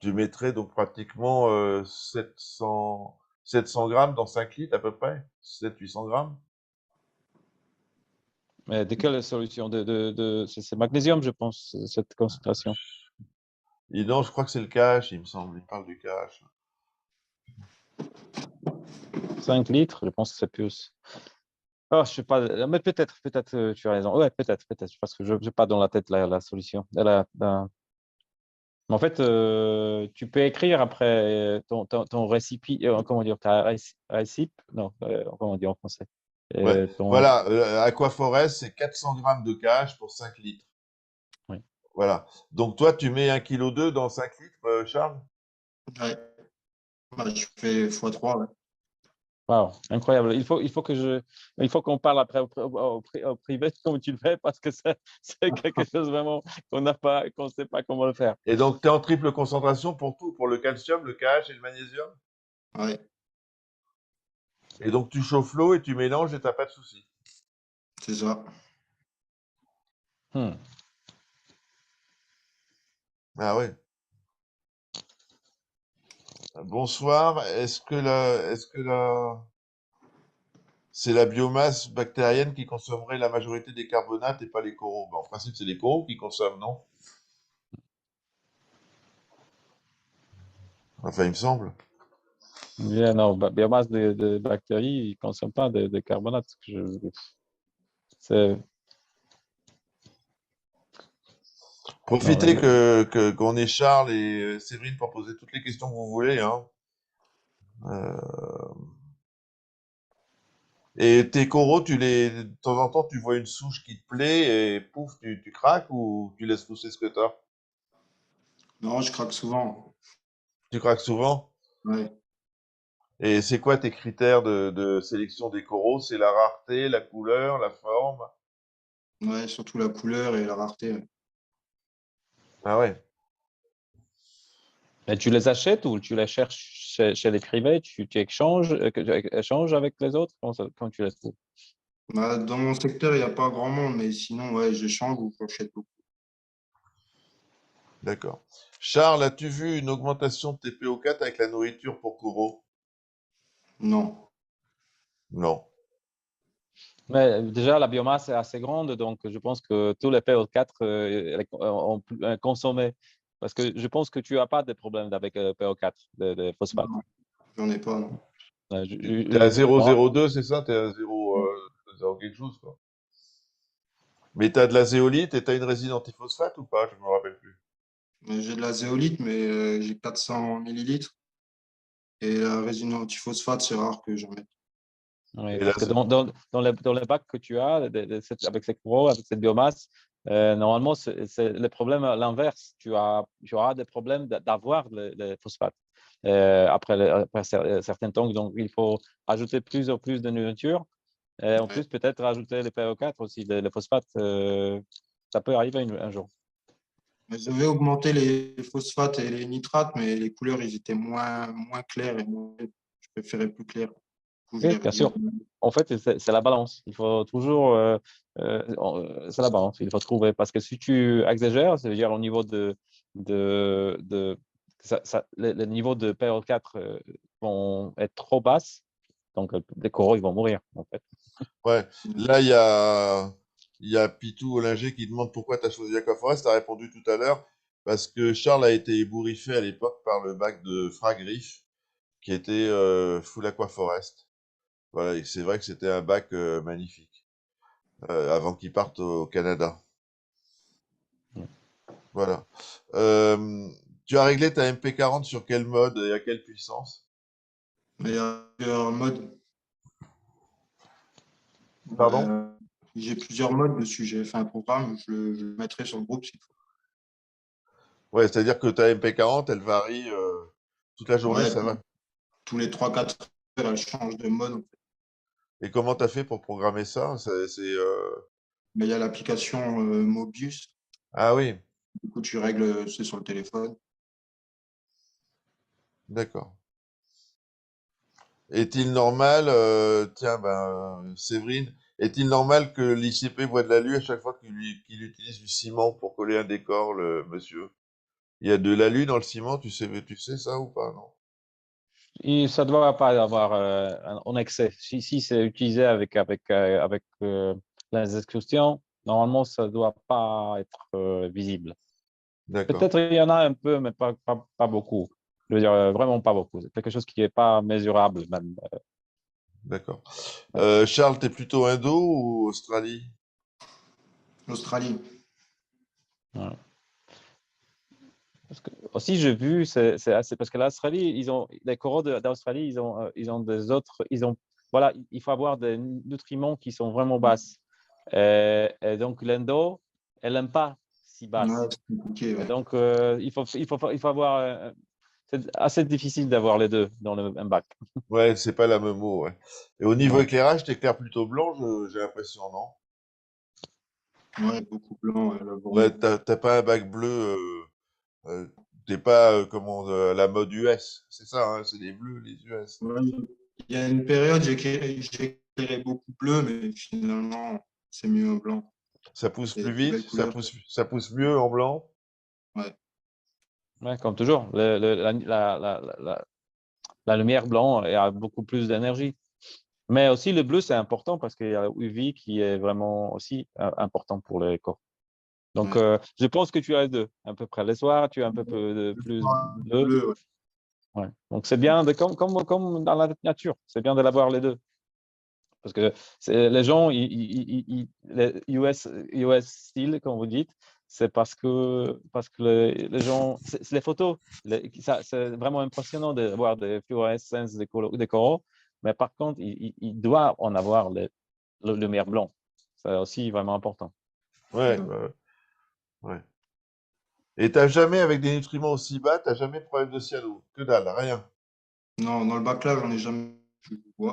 mettrais donc pratiquement 700 grammes dans 5 litres à peu près? 700-800 grammes? Mais de quelle solution c'est magnésium, je pense, cette concentration. Et non, je crois que c'est le KH, il me semble. Il parle du KH. 5 litres, je pense que c'est plus. Oh, je sais pas, mais peut-être, tu as raison. Ouais, peut-être, parce que je n'ai pas dans la tête la solution. Mais en fait, tu peux écrire après ton récipient, comment dire, ta récip, non, comment dire en français. Ouais, Ton, voilà, Aquaforest, c'est 400 grammes de KH pour 5 litres. oui. Voilà. Donc, toi, tu mets 1,2 kg dans 5 litres, Charles? Ouais. Ouais, je fais x3. Ouais. Wow, incroyable. Il faut qu'on parle après au privé comme tu le fais parce que c'est quelque chose vraiment qu'on ne sait pas comment le faire. Et donc, tu es en triple concentration pour tout, pour le calcium, le KH et le magnésium? Ouais, Et donc, tu chauffes l'eau et tu mélanges et tu n'as pas de souci. c'est ça. Hmm. Ah ouais. Bonsoir. C'est la biomasse bactérienne qui consommerait la majorité des carbonates et pas les coraux? Ben, en principe, c'est les coraux qui consomment, non? Enfin, il me semble. Bien, non, biomasse de bactéries, ils ne consomment pas de carbonate. C'est, non, Profitez qu'on ait Charles et Séverine pour poser toutes les questions que vous voulez, hein. Euh, Et tes coraux, de temps en temps, tu vois une souche qui te plaît et pouf, tu craques ou tu laisses pousser ce que t'as? Non, je craque souvent. Tu craques souvent? Ouais. Et c'est quoi tes critères de sélection des coraux? C'est la rareté, la couleur, la forme? Ouais, surtout la couleur et la rareté. Ouais. Ah ouais. mais tu les achètes ou tu les cherches chez les privés, tu échanges avec les autres quand tu les trouves. Bah, dans mon secteur, il n'y a pas grand monde, mais sinon, ouais, je change ou j'achète beaucoup. D'accord. Charles, as-tu vu une augmentation de tes PO4 avec la nourriture pour coraux? Non. Non. Mais déjà, la biomasse est assez grande, donc je pense que tous les PO4 ont consommé. Parce que je pense que tu n'as pas de problème avec PO4, de phosphate. Non, j'en ai pas, non. T'es à Non, 0,02, c'est ça? T'es à 0 quelque chose, quoi. Mais t'as de la zéolite et t'as une résine antiphosphate ou pas? Je me rappelle plus. Mais j'ai de la zéolite, mais j'ai 400 millilitres. Et la résine antiphosphate, c'est rare que j'en mette. oui, Et la parce que dans les bacs que tu as, avec ces gros, avec cette biomasse, normalement, c'est le problème à l'inverse. Tu auras des problèmes d'avoir le phosphate après certains temps. Donc, il faut ajouter plus en plus de nourriture. Et en Ouais. plus, peut-être rajouter les PO4 aussi, les phosphates. Ça peut arriver un jour. Mais je vais augmenter les phosphates et les nitrates, mais les couleurs, ils étaient moins clairs et je préférais plus clair. Du coup, je Oui, les bien réduis. sûr. En fait, c'est la balance. Il faut toujours. C'est la balance. Il faut trouver. Parce que si tu exagères, c'est-à-dire au niveau les niveaux de PO4 vont être trop basses. Donc, les coraux, ils vont mourir, en fait. Ouais, là, il y a Il y a Pitou Ollinger qui demande pourquoi tu as choisi Aquaforest. Tu as répondu tout à l'heure parce que Charles a été ébouriffé à l'époque par le bac de Fragrif qui était full Aquaforest. Voilà, et c'est vrai que c'était un bac magnifique avant qu'il parte au Canada. Voilà. Tu as réglé ta MP40 sur quel mode et à quelle puissance? Mais il y a plusieurs modes. Pardon? J'ai plusieurs modes dessus. J'ai fait un programme, je le mettrai sur le groupe s'il faut. Ouais, c'est-à-dire que ta MP40, elle varie toute la journée, Ouais, ça va. tous les 3-4 heures, elle change de mode, en fait. Et comment tu as fait pour programmer ça? Mais il y a l'application Mobius. Ah oui, Du coup, tu règles, c'est sur le téléphone. d'accord. Est-il normal, tiens, Séverine, est-il normal que l'ICP voit de l'alu à chaque fois qu'il utilise du ciment pour coller un décor, le monsieur? Il y a de l'alu dans le ciment, tu sais ça ou pas, non? Et ça ne doit pas avoir en excès. Si c'est utilisé avec les excursions, normalement, ça ne doit pas être visible. D'accord, Peut-être il y en a un peu, mais pas beaucoup. Je veux dire, vraiment pas beaucoup. C'est quelque chose qui n'est pas mesurable même. d'accord. Charles, t'es plutôt Indo ou Australie? Australie. Ouais. Parce que, aussi, j'ai vu, c'est assez, parce que l'Australie, les coraux d'Australie, ils ont des autres, voilà, il faut avoir des nutriments qui sont vraiment basses. Et donc, l'Indo, elle n'aime pas si Ouais, basse. c'est compliqué, Et ouais. donc, il faut avoir, c'est assez difficile d'avoir les deux dans un bac. Ouais, c'est pas la même eau, ouais. Et au niveau Ouais. éclairage, t'éclaires plutôt blanc, j'ai l'impression, non? Ouais, beaucoup blanc, la Ouais, journée. t'as pas un bac bleu, euh, t'es pas, la mode US, c'est ça, hein, c'est les bleus, les US. Ouais, il y a une période, j'ai éclairé beaucoup bleu, mais finalement, c'est mieux en blanc. Ça pousse C'est plus des vite, belles couleurs. ça pousse mieux en blanc. Ouais. Ouais, comme toujours, la lumière blanche a beaucoup plus d'énergie. Mais aussi, le bleu, c'est important parce qu'il y a UV qui est vraiment aussi important pour les corps. Donc, Ouais. je pense que tu as les deux, à peu près. Le soir, tu as un peu de plus bleu. Bleu, ouais. Ouais. Donc, c'est bien, comme dans la nature, c'est bien de l'avoir les deux. Parce que les gens, les US style, comme vous dites, c'est parce que les gens, c'est les photos. C'est vraiment impressionnant de voir des fluorescences des coraux, mais par contre, il doit en avoir le lumière blanc. C'est aussi vraiment important. Ouais, Ouais. ouais, ouais. Et t'as jamais, avec des nutriments aussi bas, t'as jamais de problème de cyano. Que dalle, rien. Non, dans le bac là, j'en ai jamais vu. Ouais.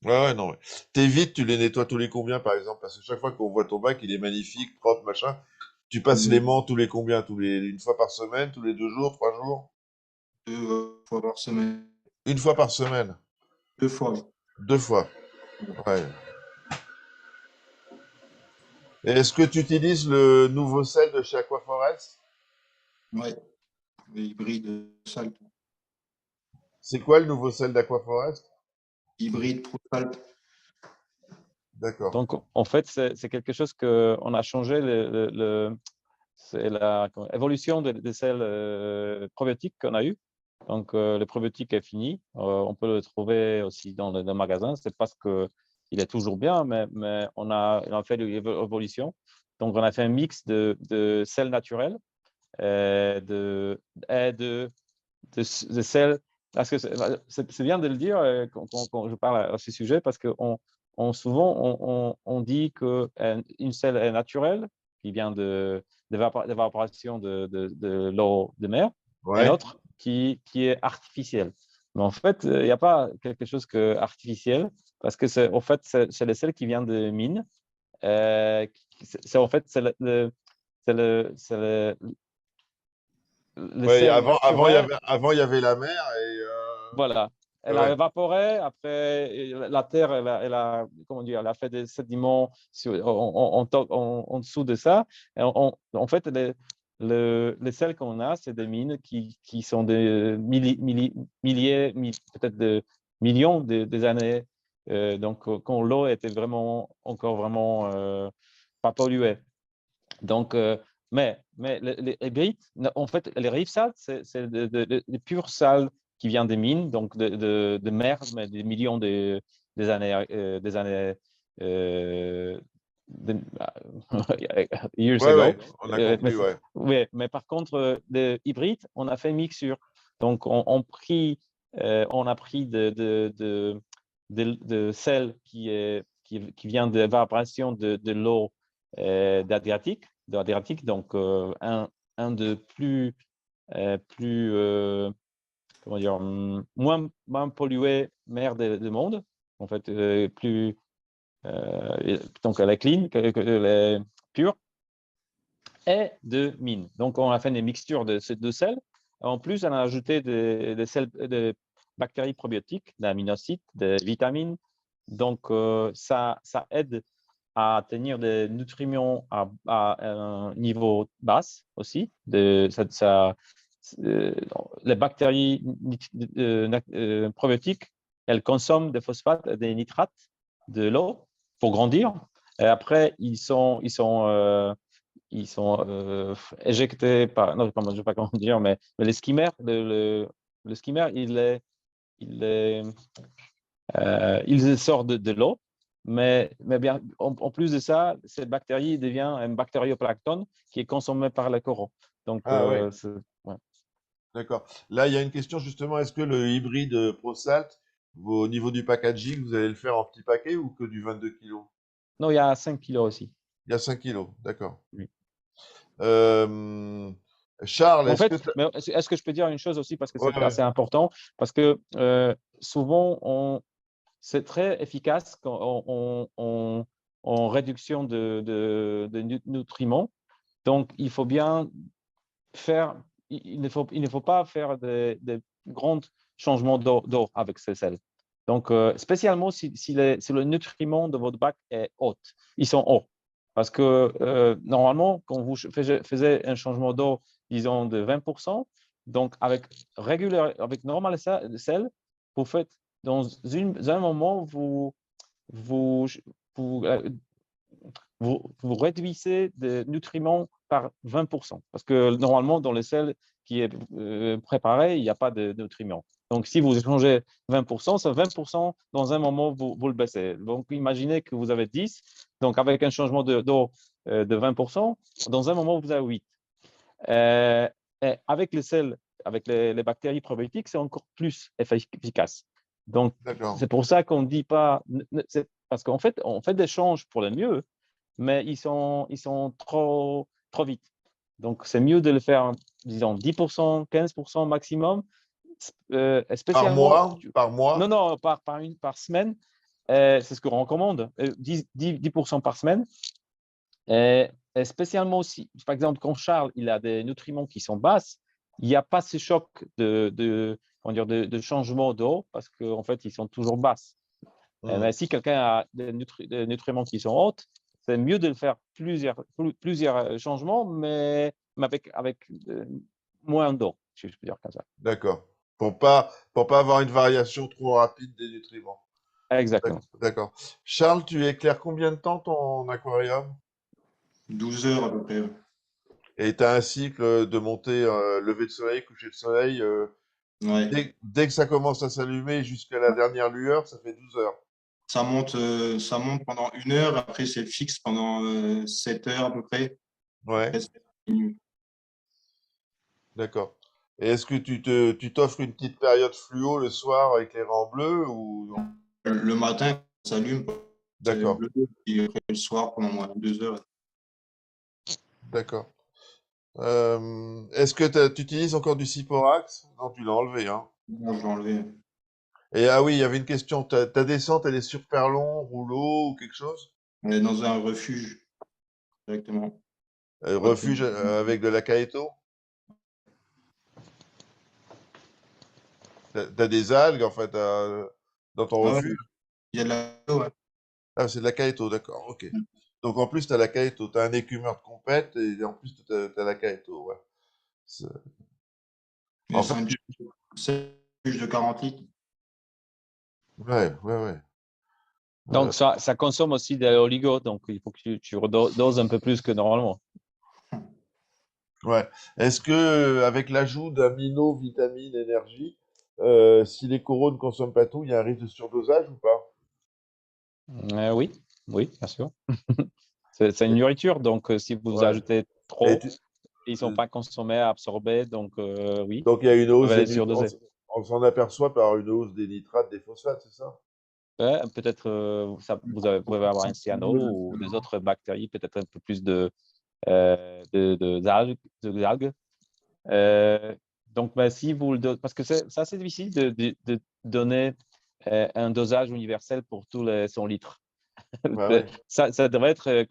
Ouais, ouais, non, ouais. Tes vitres, tu les nettoies tous les combien, par exemple? Parce que chaque fois qu'on voit ton bac, il est magnifique, propre, machin. Tu passes Euh, l'aimant tous les combien? Une fois par semaine, tous les 2 jours, 3 jours? 2 fois par semaine. Une fois par semaine. 2 fois. 2 fois. Ouais. Et est-ce que tu utilises le nouveau sel de chez Aquaforest? Ouais. Hybride salt. C'est quoi le nouveau sel d'Aquaforest? Hybride pro salt. D'accord. Donc, en fait, c'est quelque chose qu'on a changé. C'est l'évolution des sels probiotiques qu'on a eu. Donc, le probiotique est fini. On peut le trouver aussi dans le magasin. C'est parce qu'il est toujours bien, mais on a fait l'évolution. Donc, on a fait un mix de sel naturel et de sel. Parce que c'est bien de le dire quand je parle à ce sujet, parce que souvent, on dit qu'une sel est naturelle, qui vient d'évaporation de l'eau de mer, et un Ouais. autre qui est artificielle. Mais en fait, il n'y a pas quelque chose d'artificiel, parce que en fait, c'est le sel qui vient de mines. En fait, c'est le Ouais, sel naturel. avant, il y avait la mer et, Voilà. Elle a ouais. évaporé. Après, la Terre, comment dire, elle a fait des sédiments en dessous de ça. Et en fait, les sels qu'on a, c'est des mines qui sont des milliers, peut-être de millions des années donc quand l'eau était encore vraiment pas polluée. Donc, mais les hybrides, en fait, les rives sales, c'est de pure sale qui vient des mines, donc de mer, mais des millions des années, euh, de- years Ouais, ago. ouais, on a compris, ouais. Ouais, mais par contre, les hybrides, on a fait mixture. Donc, on a pris de sel qui vient de l'évaporation de l'eau d'Adriatique, donc un de comment dire, moins pollué mer du monde, en fait, donc elle est clean, elle est pure, et de mine. Donc on a fait une mixture de ces deux sels. En plus, on a ajouté des bactéries probiotiques, des aminoacides, des vitamines. Donc ça aide à tenir des nutriments à un niveau bas aussi. Les bactéries probiotiques, elles consomment des phosphates et des nitrates de l'eau pour grandir. Et après, ils sont éjectés par, non, je ne sais pas comment dire, mais les skimmers, le skimmer, il sort de l'eau, mais bien, en plus de ça, cette bactérie devient un bactérioplancton qui est consommé par les coraux. Donc, Ah oui, ouais. d'accord. Là, il y a une question justement, est-ce que le hybride ProSalt, au niveau du packaging, vous allez le faire en petit paquet ou que du 22 kilos? Non, il y a 5 kilos aussi. Il y a 5 kilos, d'accord. Oui. Charles, En est-ce que fait, mais est-ce que je peux dire une chose aussi, parce que ouais, c'est ouais. assez important, parce que souvent, c'est très efficace en réduction de nutriments. Donc, il faut bien faire, il ne faut pas faire des grands changements d'eau avec ces sels. Donc, spécialement si le nutriment de votre bac est haut, ils sont hauts. Parce que normalement, quand vous faisiez un changement d'eau, disons de 20%, donc avec normal sel, vous faites dans un moment, vous, vous, vous réduisez des nutriments par 20%. Parce que normalement, dans le sel qui est préparé, il n'y a pas de nutriments. Donc, si vous changez 20%, c'est 20% dans un moment, vous le baissez. Donc, imaginez que vous avez 10. Donc, avec un changement d'eau de 20%, dans un moment, vous avez 8. Et avec le sel, avec les bactéries probiotiques, c'est encore plus efficace. Donc, D'accord. c'est pour ça qu'on ne dit pas, parce qu'en fait, on fait des changes pour le mieux, mais ils sont trop vite. Donc, c'est mieux de le faire, disons, 10%, 15% maximum, Par spécialement, mois, par mois. non, non, par semaine, c'est ce qu'on recommande, 10% par semaine. Et spécialement aussi, par exemple, quand Charles il a des nutriments qui sont basses, il n'y a pas ce choc comment dire, de changement d'eau parce qu'en fait, ils sont toujours basses. Mais si quelqu'un a des nutriments qui sont hautes, c'est mieux de le faire plusieurs changements, mais avec moins d'eau, si je peux dire comme ça. D'accord. Pour pas avoir une variation trop rapide des nutriments. Exactement. D'accord. Charles, tu éclaires combien de temps ton aquarium? 12 heures à peu près. Ouais. Et tu as un cycle de montée, lever de soleil, coucher de soleil. Ouais. Dès que ça commence à s'allumer jusqu'à la dernière lueur, ça fait 12 heures. Ça monte pendant 1 heure, après c'est fixe pendant 7 heures à peu près. Ouais, Après, c'est fini. d'accord. Et est-ce que tu t'offres une petite période fluo le soir éclairé en bleu ou non? Le matin, ça s'allume, c'est D'accord, bleu, et après le soir pendant moins 2 heures. d'accord. Est-ce que tu utilises encore du Syporax? Non, tu l'as enlevé, hein. Moi, je l'ai enlevé. Et ah oui, il y avait une question. Ta descente, elle est sur perlon, rouleau ou quelque chose? On est dans un refuge directement. Pas de- Refuge avec de la caéto? T'as des algues en fait dans ton Ah ouais, refuge? il y a de la ouais. Ah, c'est de la caéto, d'accord, ok. Donc en plus, tu as la caéto, tu as un écumeur de compète et en plus, tu as la caéto, ouais. C'est- Mais En c'est fait, un refuge de 40 litres. ouais, ouais, ouais. Donc, ça consomme aussi de l'oligo, donc il faut que tu redoses un peu plus que normalement. Ouais. Est-ce que avec l'ajout d'amino, vitamines, énergie, si les coraux ne consomment pas tout, il y a un risque de surdosage ou pas? Oui, oui, bien sûr. C'est une nourriture, donc si vous Ouais. ajoutez Et trop, ils ne sont euh, pas consommés, absorbés, donc oui, donc il y a une ils peuvent hausse aller des surdoser. on s'en aperçoit par une hausse des nitrates, des phosphates, c'est ça? Ouais, peut-être vous pouvez avoir un cyano ou des autres bactéries, peut-être un peu plus d'algues. Euh, donc, ben, si vous parce que c'est assez difficile de donner un dosage universel pour tous les 100 litres. Bah ouais. Ça devrait être,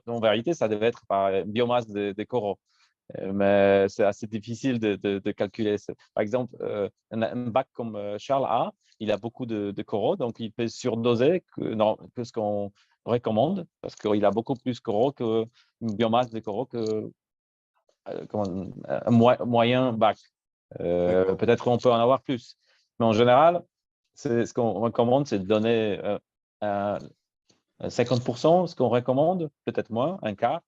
en vérité, ça devrait être par biomasse des coraux. Mais c'est assez difficile de calculer. Par exemple, un bac comme Charles A, il a beaucoup de coraux, donc il peut surdoser non, que ce qu'on recommande, parce qu'il a beaucoup plus de coraux qu'une biomasse de coraux que un moyen bac. D'accord. Peut-être qu'on peut en avoir plus. Mais en général, ce qu'on recommande, c'est de donner 50%, ce qu'on recommande, peut-être moins, un quart.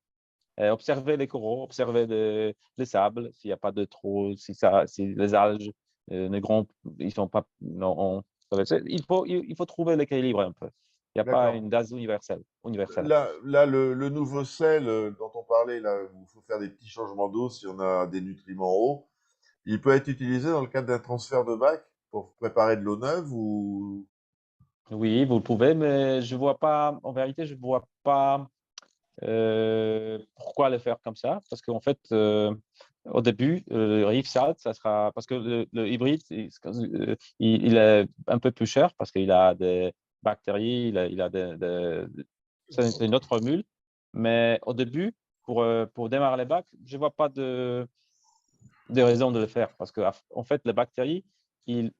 Observer les coraux, observer les sables, s'il n'y a pas de trop, si les alges ne grondent, ils sont pas. Non, il faut trouver l'équilibre un peu. Il n'y a pas D'accord. une base universelle. Là, le nouveau sel dont on parlait, là, où il faut faire des petits changements d'eau si on a des nutriments hauts, il peut être utilisé dans le cadre d'un transfert de bac pour préparer de l'eau neuve ou... Oui, vous le pouvez, mais je vois pas, en vérité, je vois pas pourquoi le faire comme ça. Parce qu'en fait, au début, le Reef Salt, ça sera, parce que le hybride, il est un peu plus cher parce qu'il a des bactéries, il a c'est une autre formule. Mais au début, pour démarrer les bacs, je vois pas de raison de le faire parce que, en fait, les bactéries, ils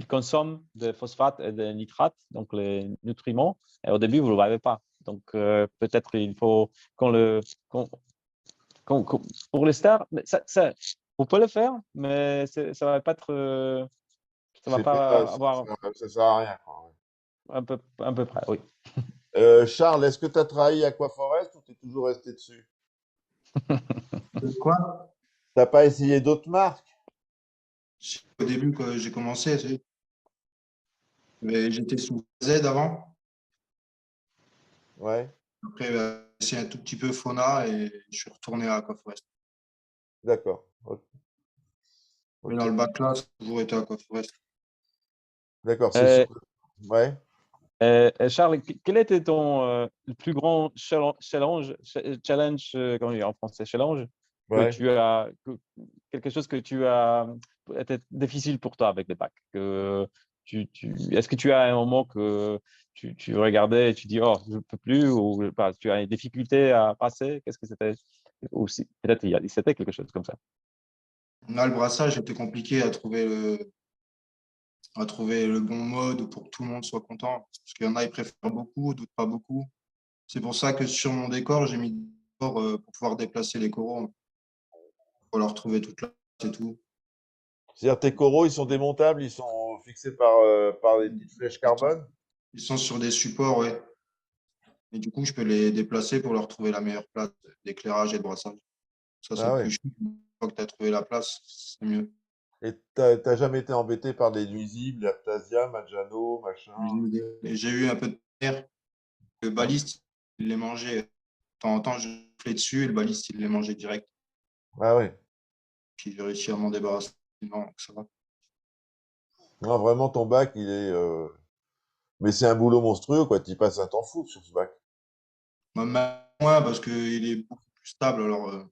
consomment des phosphates et des nitrates, donc les nutriments, et au début, vous ne le voyez pas. Donc, peut-être il faut qu'on le. Pour les stars, mais vous pouvez le faire, mais ça va pas être. Ça va C'est pas, pas avoir ça sert à rien, quoi, ouais. un peu près, oui. Charles, est-ce que tu as travaillé à Aquaforest ou tu es toujours resté dessus? Quoi? T'as pas essayé d'autres marques? Au début, quand j'ai commencé, mais j'étais sous Z avant. Ouais, Après, c'est un tout petit peu Fauna et je suis retourné à Aquaforest. d'accord. Ok, Mais ok. dans le bac là, ça a toujours été Aquaforest. D'accord, c'est sûr. Euh, Ouais. Charles, quel était ton le plus grand challenge, comment dire en français, challenge, que Ouais. tu as, quelque chose que tu as été difficile pour toi avec les bacs, que est-ce que tu as un moment que tu regardais et tu dis, oh, je ne peux plus, ou pas, tu as une difficulté à passer, qu'est-ce que c'était? Ou si, peut-être c'était quelque chose comme ça. Là, le brassage était compliqué à trouver le bon mode pour que tout le monde soit content. Parce qu'il y en a, ils préfèrent beaucoup, d'autres pas beaucoup. C'est pour ça que sur mon décor, j'ai mis des décors pour pouvoir déplacer les coraux, pour leur trouver toute la place et tout. C'est-à-dire tes coraux, ils sont démontables, ils sont fixés par des petites flèches carbone? Ils sont sur des supports, ouais. Et du coup, je peux les déplacer pour leur trouver la meilleure place d'éclairage et de brassage. Ça Ah coûte ouais. plus cher. Une fois que tu as trouvé la place, c'est mieux. Et t'as jamais été embêté par des nuisibles, Astasia, Maggiano, machin? Et j'ai eu un peu de terre. Le Ouais. baliste, il les mangeait. De temps en temps, je flais dessus et le baliste, il les mangeait direct. Ah ouais. Puis j'ai réussi à m'en débarrasser. Non, ça va. Non, vraiment, ton bac, il est. Mais c'est un boulot monstrueux, quoi. Tu passes un temps fou sur ce bac. Même moins parce qu'il est beaucoup plus stable. Alors,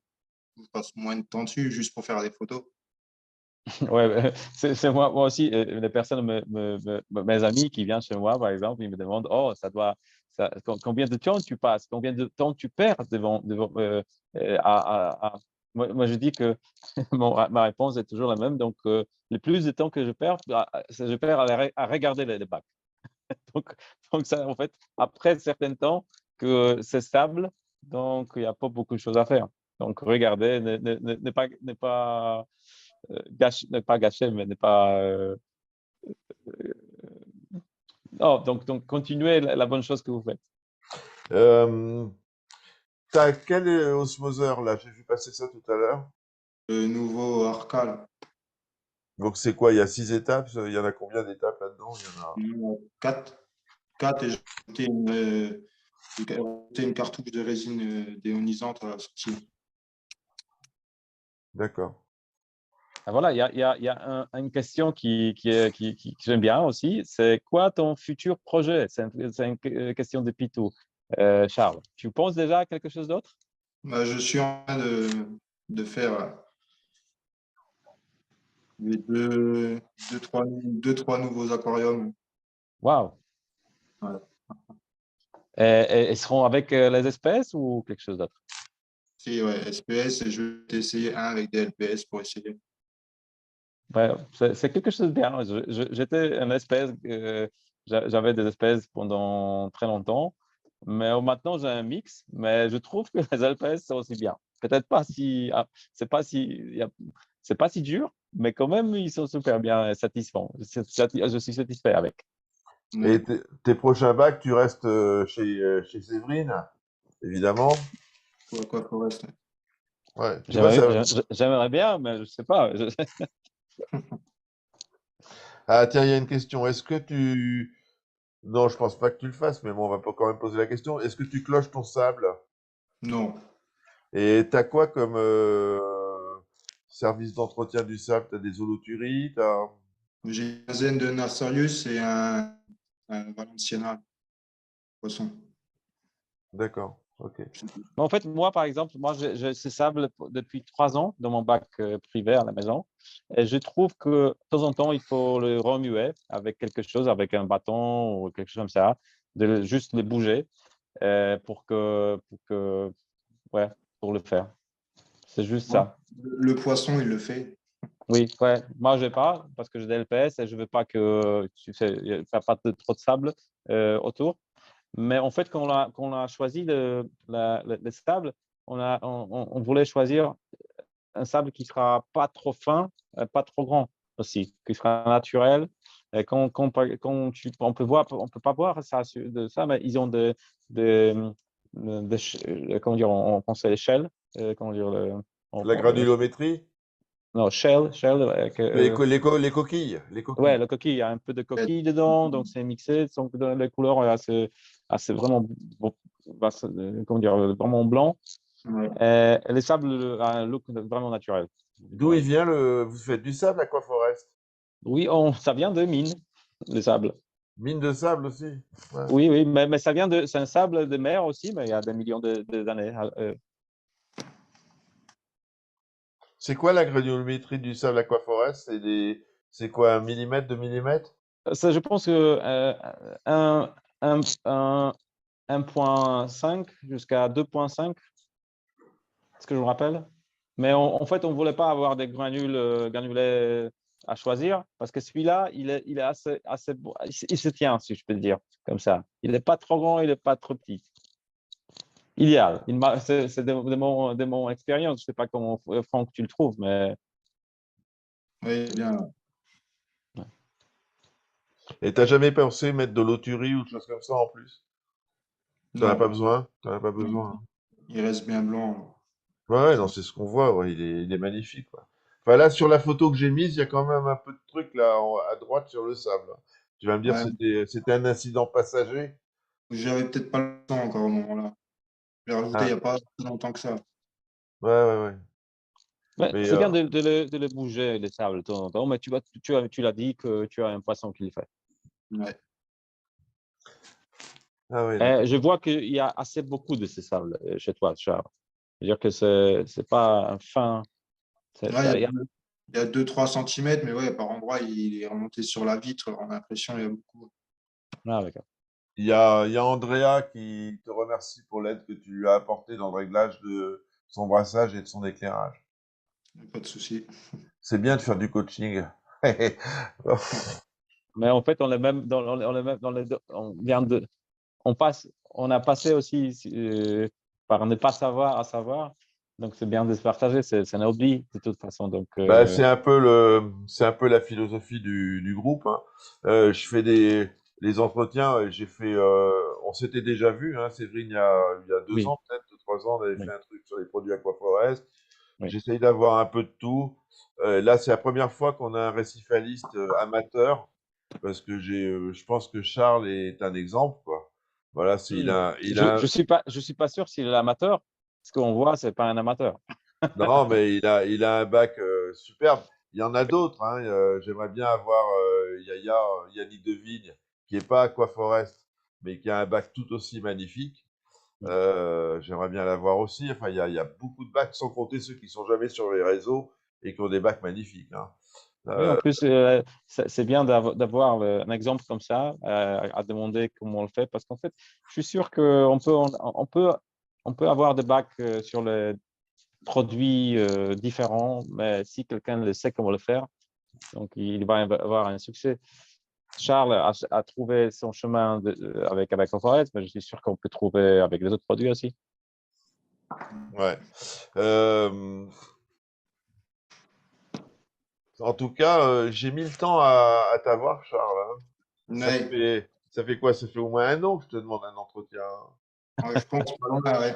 je passe moins de temps dessus juste pour faire des photos. Ouais, c'est moi aussi, les personnes, mes amis qui viennent chez moi, par exemple, ils me demandent, oh, combien de temps tu passes, combien de temps tu perds devant moi, je dis que ma réponse est toujours la même. Donc, le plus de temps que je perds, je perds à regarder les bacs. Donc, donc ça, en fait, après un certain temps que c'est stable, donc il n'y a pas beaucoup de choses à faire. Donc, regardez, ne pas ne pas gâcher, mais ne pas Oh, donc continuez la bonne chose que vous faites. T'as quel osmoseur là? J'ai vu passer ça tout à l'heure. Le nouveau Arcal, Donc c'est quoi? Il y a 6 étapes. Il y en a combien d'étapes là-dedans? Il y en a. 4, 4 et j'ai rajouté une cartouche de résine déionisante à la sortie. D'accord. Ah, voilà, il y a une question que j'aime bien aussi. C'est quoi ton futur projet? C'est une question de Pitou. Charles, tu penses déjà à quelque chose d'autre? Bah, je suis en train de faire les trois nouveaux aquariums. Waouh! Ouais. Ils seront avec les espèces ou quelque chose d'autre? Si, ouais, SPS, et je vais essayer un avec des LPS pour essayer. Ouais, c'est quelque chose de bien. J'étais une espèce, j'avais des espèces pendant très longtemps, mais maintenant j'ai un mix, mais je trouve que les espèces sont aussi bien. Peut-être pas si, c'est pas si, c'est pas si dur, mais quand même ils sont super bien satisfaisants. Je suis satisfait avec. Et Ouais. tes prochains bacs, tu restes chez Séverine, évidemment. Pour Aquaforest. Ouais. Tu vois, ça. J'aimerais bien, mais je sais pas. Ah, tiens, il y a une question. Est-ce que tu. Non, je pense pas que tu le fasses, mais bon, on va pas quand même poser la question. Est-ce que tu cloches ton sable? Non, Et t'as quoi comme service d'entretien du sable? T'as des holoturies, j'ai un zen de Narsarius et un Valenciana poisson. D'accord, ok. Mais en fait, moi, par exemple, moi, j'ai ce sable depuis 3 ans dans mon bac privé à la maison. Et je trouve que de temps en temps, il faut le remuer avec quelque chose, avec un bâton ou quelque chose comme ça, juste le bouger ouais, pour le faire. C'est juste Ouais. ça. Le poisson, il le fait. Oui, ouais. Moi, je n'ai pas parce que j'ai des LPS et je ne veux pas que tu fais pas trop de sable autour. Mais en fait, quand on a choisi le sable, on voulait choisir un sable qui sera pas trop fin, pas trop grand aussi, qui sera naturel. Et on peut voir, on peut pas voir ça de ça, mais ils ont comment dire, en français, shell, comment dire, La granulométrie? non, shell, Les coquilles, les ouais, coquilles. le coquille, il y a un peu de coquille dedans, donc c'est mixé, donc les couleurs assez vraiment, comment dire, vraiment blanc. Ouais. Et les sables ont un look vraiment naturel. D'où Ouais. il vient Vous faites du sable Aquaforest? Oui, ça vient de mine, les sables. Mine de sable aussi? Ouais. Oui, oui, mais ça vient c'est un sable de mer aussi, mais il y a des millions d'années. C'est quoi la granulométrie du sable Aquaforest? C'est quoi, 1 millimètre, 2 millimètres? Ça, je pense que un, un, un- 1,5 jusqu'à 2,5, ce que je me rappelle. Mais en fait, on ne voulait pas avoir des granulés à choisir parce que celui-là, il est assez beau. Il se tient, si je peux le dire, comme ça. Il n'est pas trop grand, il n'est pas trop petit. Idéal. C'est de mon expérience. Je ne sais pas comment, Franck, tu le trouves, mais Oui, bien. Et t'as jamais pensé mettre de l'auturie ou de choses comme ça en plus? T'en as pas Non, besoin? T'en as pas non, besoin, hein. il reste bien blanc. Ouais, ouais, non, c'est ce qu'on voit, ouais, il est magnifique, quoi. Enfin, là, sur la photo que j'ai mise, il y a quand même un peu de truc là, à droite sur le sable. Tu vas me dire, Ouais, c'était un incident passager? j'avais peut-être pas le temps encore au moment-là. Je l'ai rajouté il n'y Ah, a pas si longtemps que ça. ouais, ouais, ouais. ouais, Mais, c'est bien de le bouger, les sables, de temps en temps. Mais tu l'as dit que tu as un poisson qui le fait. Ouais. ah ouais, d'accord. Je vois qu'il y a assez beaucoup de ces sables chez toi, Charles. C'est-à-dire que c'est pas un fin. Ouais, il y a 2-3 centimètres, mais ouais, par endroit, il est remonté sur la vitre. On a l'impression qu'il y a beaucoup. Ah, d'accord. Il y a Andrea qui te remercie pour l'aide que tu lui as apportée dans le réglage de son brassage et de son éclairage. Pas de souci. C'est bien de faire du coaching. Mais en fait, on est même on est même dans les deux- on vient de, on a passé aussi par ne pas savoir à savoir. Donc, c'est bien de se partager. C'est un hobby de toute façon. Donc, Bah, c'est un peu la philosophie du groupe, hein. Je fais les entretiens, j'ai fait, on s'était déjà vu, hein, Séverine, il y a 2 Oui, ans, peut-être 3 ans, on avait fait oui, un truc sur les produits Aquaforest. oui. J'essaye d'avoir un peu de tout. Là, c'est la première fois qu'on a un récifaliste amateur, parce que je pense que Charles est un exemple, quoi. Voilà, Je suis pas sûr s'il est amateur. Ce qu'on voit, c'est pas un amateur. non, mais il a un bac superbe. Il y en a d'autres, hein. J'aimerais bien avoir Yaya, Yannick Devigne, qui est pas Aquaforest, mais qui a un bac tout aussi magnifique. J'aimerais bien l'avoir aussi. Enfin, il y a beaucoup de bacs, sans compter ceux qui sont jamais sur les réseaux et qui ont des bacs magnifiques, hein. Oui, en Euh, plus, c'est bien d'avoir un exemple comme ça, à demander comment on le fait, parce qu'en fait, je suis sûr on peut avoir des bacs sur les produits différents, mais si quelqu'un le sait comment le faire, donc il va avoir un succès. Charles a trouvé son chemin avec Forest, mais je suis sûr qu'on peut trouver avec les autres produits aussi. ouais. Euh, En tout cas, j'ai mis le temps à t'avoir, Charles, hein. Ça Ouais, fait quoi? Ça fait au moins 1 an que je te demande un entretien. ouais, je pense pas loin, ouais.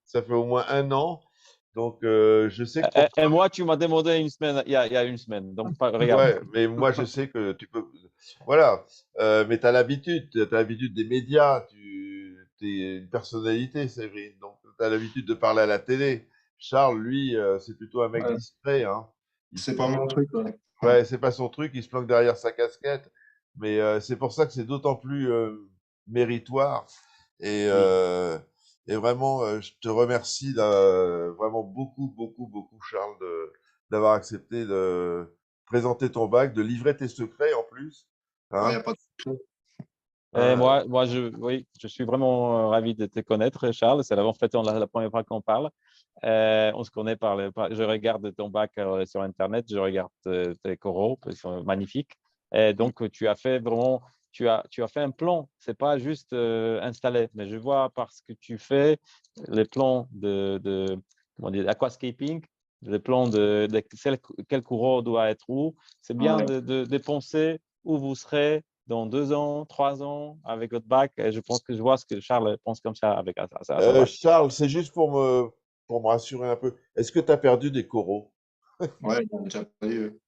Ça fait au moins 1 an. Donc, je sais que Et moi, tu m'as demandé une semaine, il y a une semaine, donc regarde. ouais, mais moi, je sais que tu peux. Voilà. Mais tu as l'habitude. Tu as l'habitude des médias. Tu es une personnalité, Séverine. Donc, tu as l'habitude de parler à la télé. Charles, lui, c'est plutôt un mec Ouais, discret, hein. Il, c'est pas il- mon truc, ouais. Ouais, c'est pas son truc, il se planque derrière sa casquette, mais c'est pour ça que c'est d'autant plus méritoire. Et, Oui. euh, et vraiment, je te remercie vraiment beaucoup, beaucoup, beaucoup, Charles, d'avoir accepté de présenter ton bac, de livrer tes secrets en plus. Il n'y Hein. a pas de souci. Et Euh, oui, je suis vraiment ravi de te connaître, Charles. C'est en fait la première fois qu'on parle. On se connaît je regarde ton bac sur Internet, je regarde tes coraux, ils sont magnifiques. Et donc, tu as fait un plan. C'est pas juste installé, mais je vois parce que tu fais les plans comment dire, aquascaping, les plans quel coraux doit être où. C'est bien Ouais. de penser où vous serez dans 2 ans, 3 ans avec votre bac. Et je pense que je vois ce que Charles pense comme ça avec sa bac. Charles, c'est juste pour me rassurer un peu. Est-ce que tu as perdu des coraux? Ouais, il y a déjà pas eu.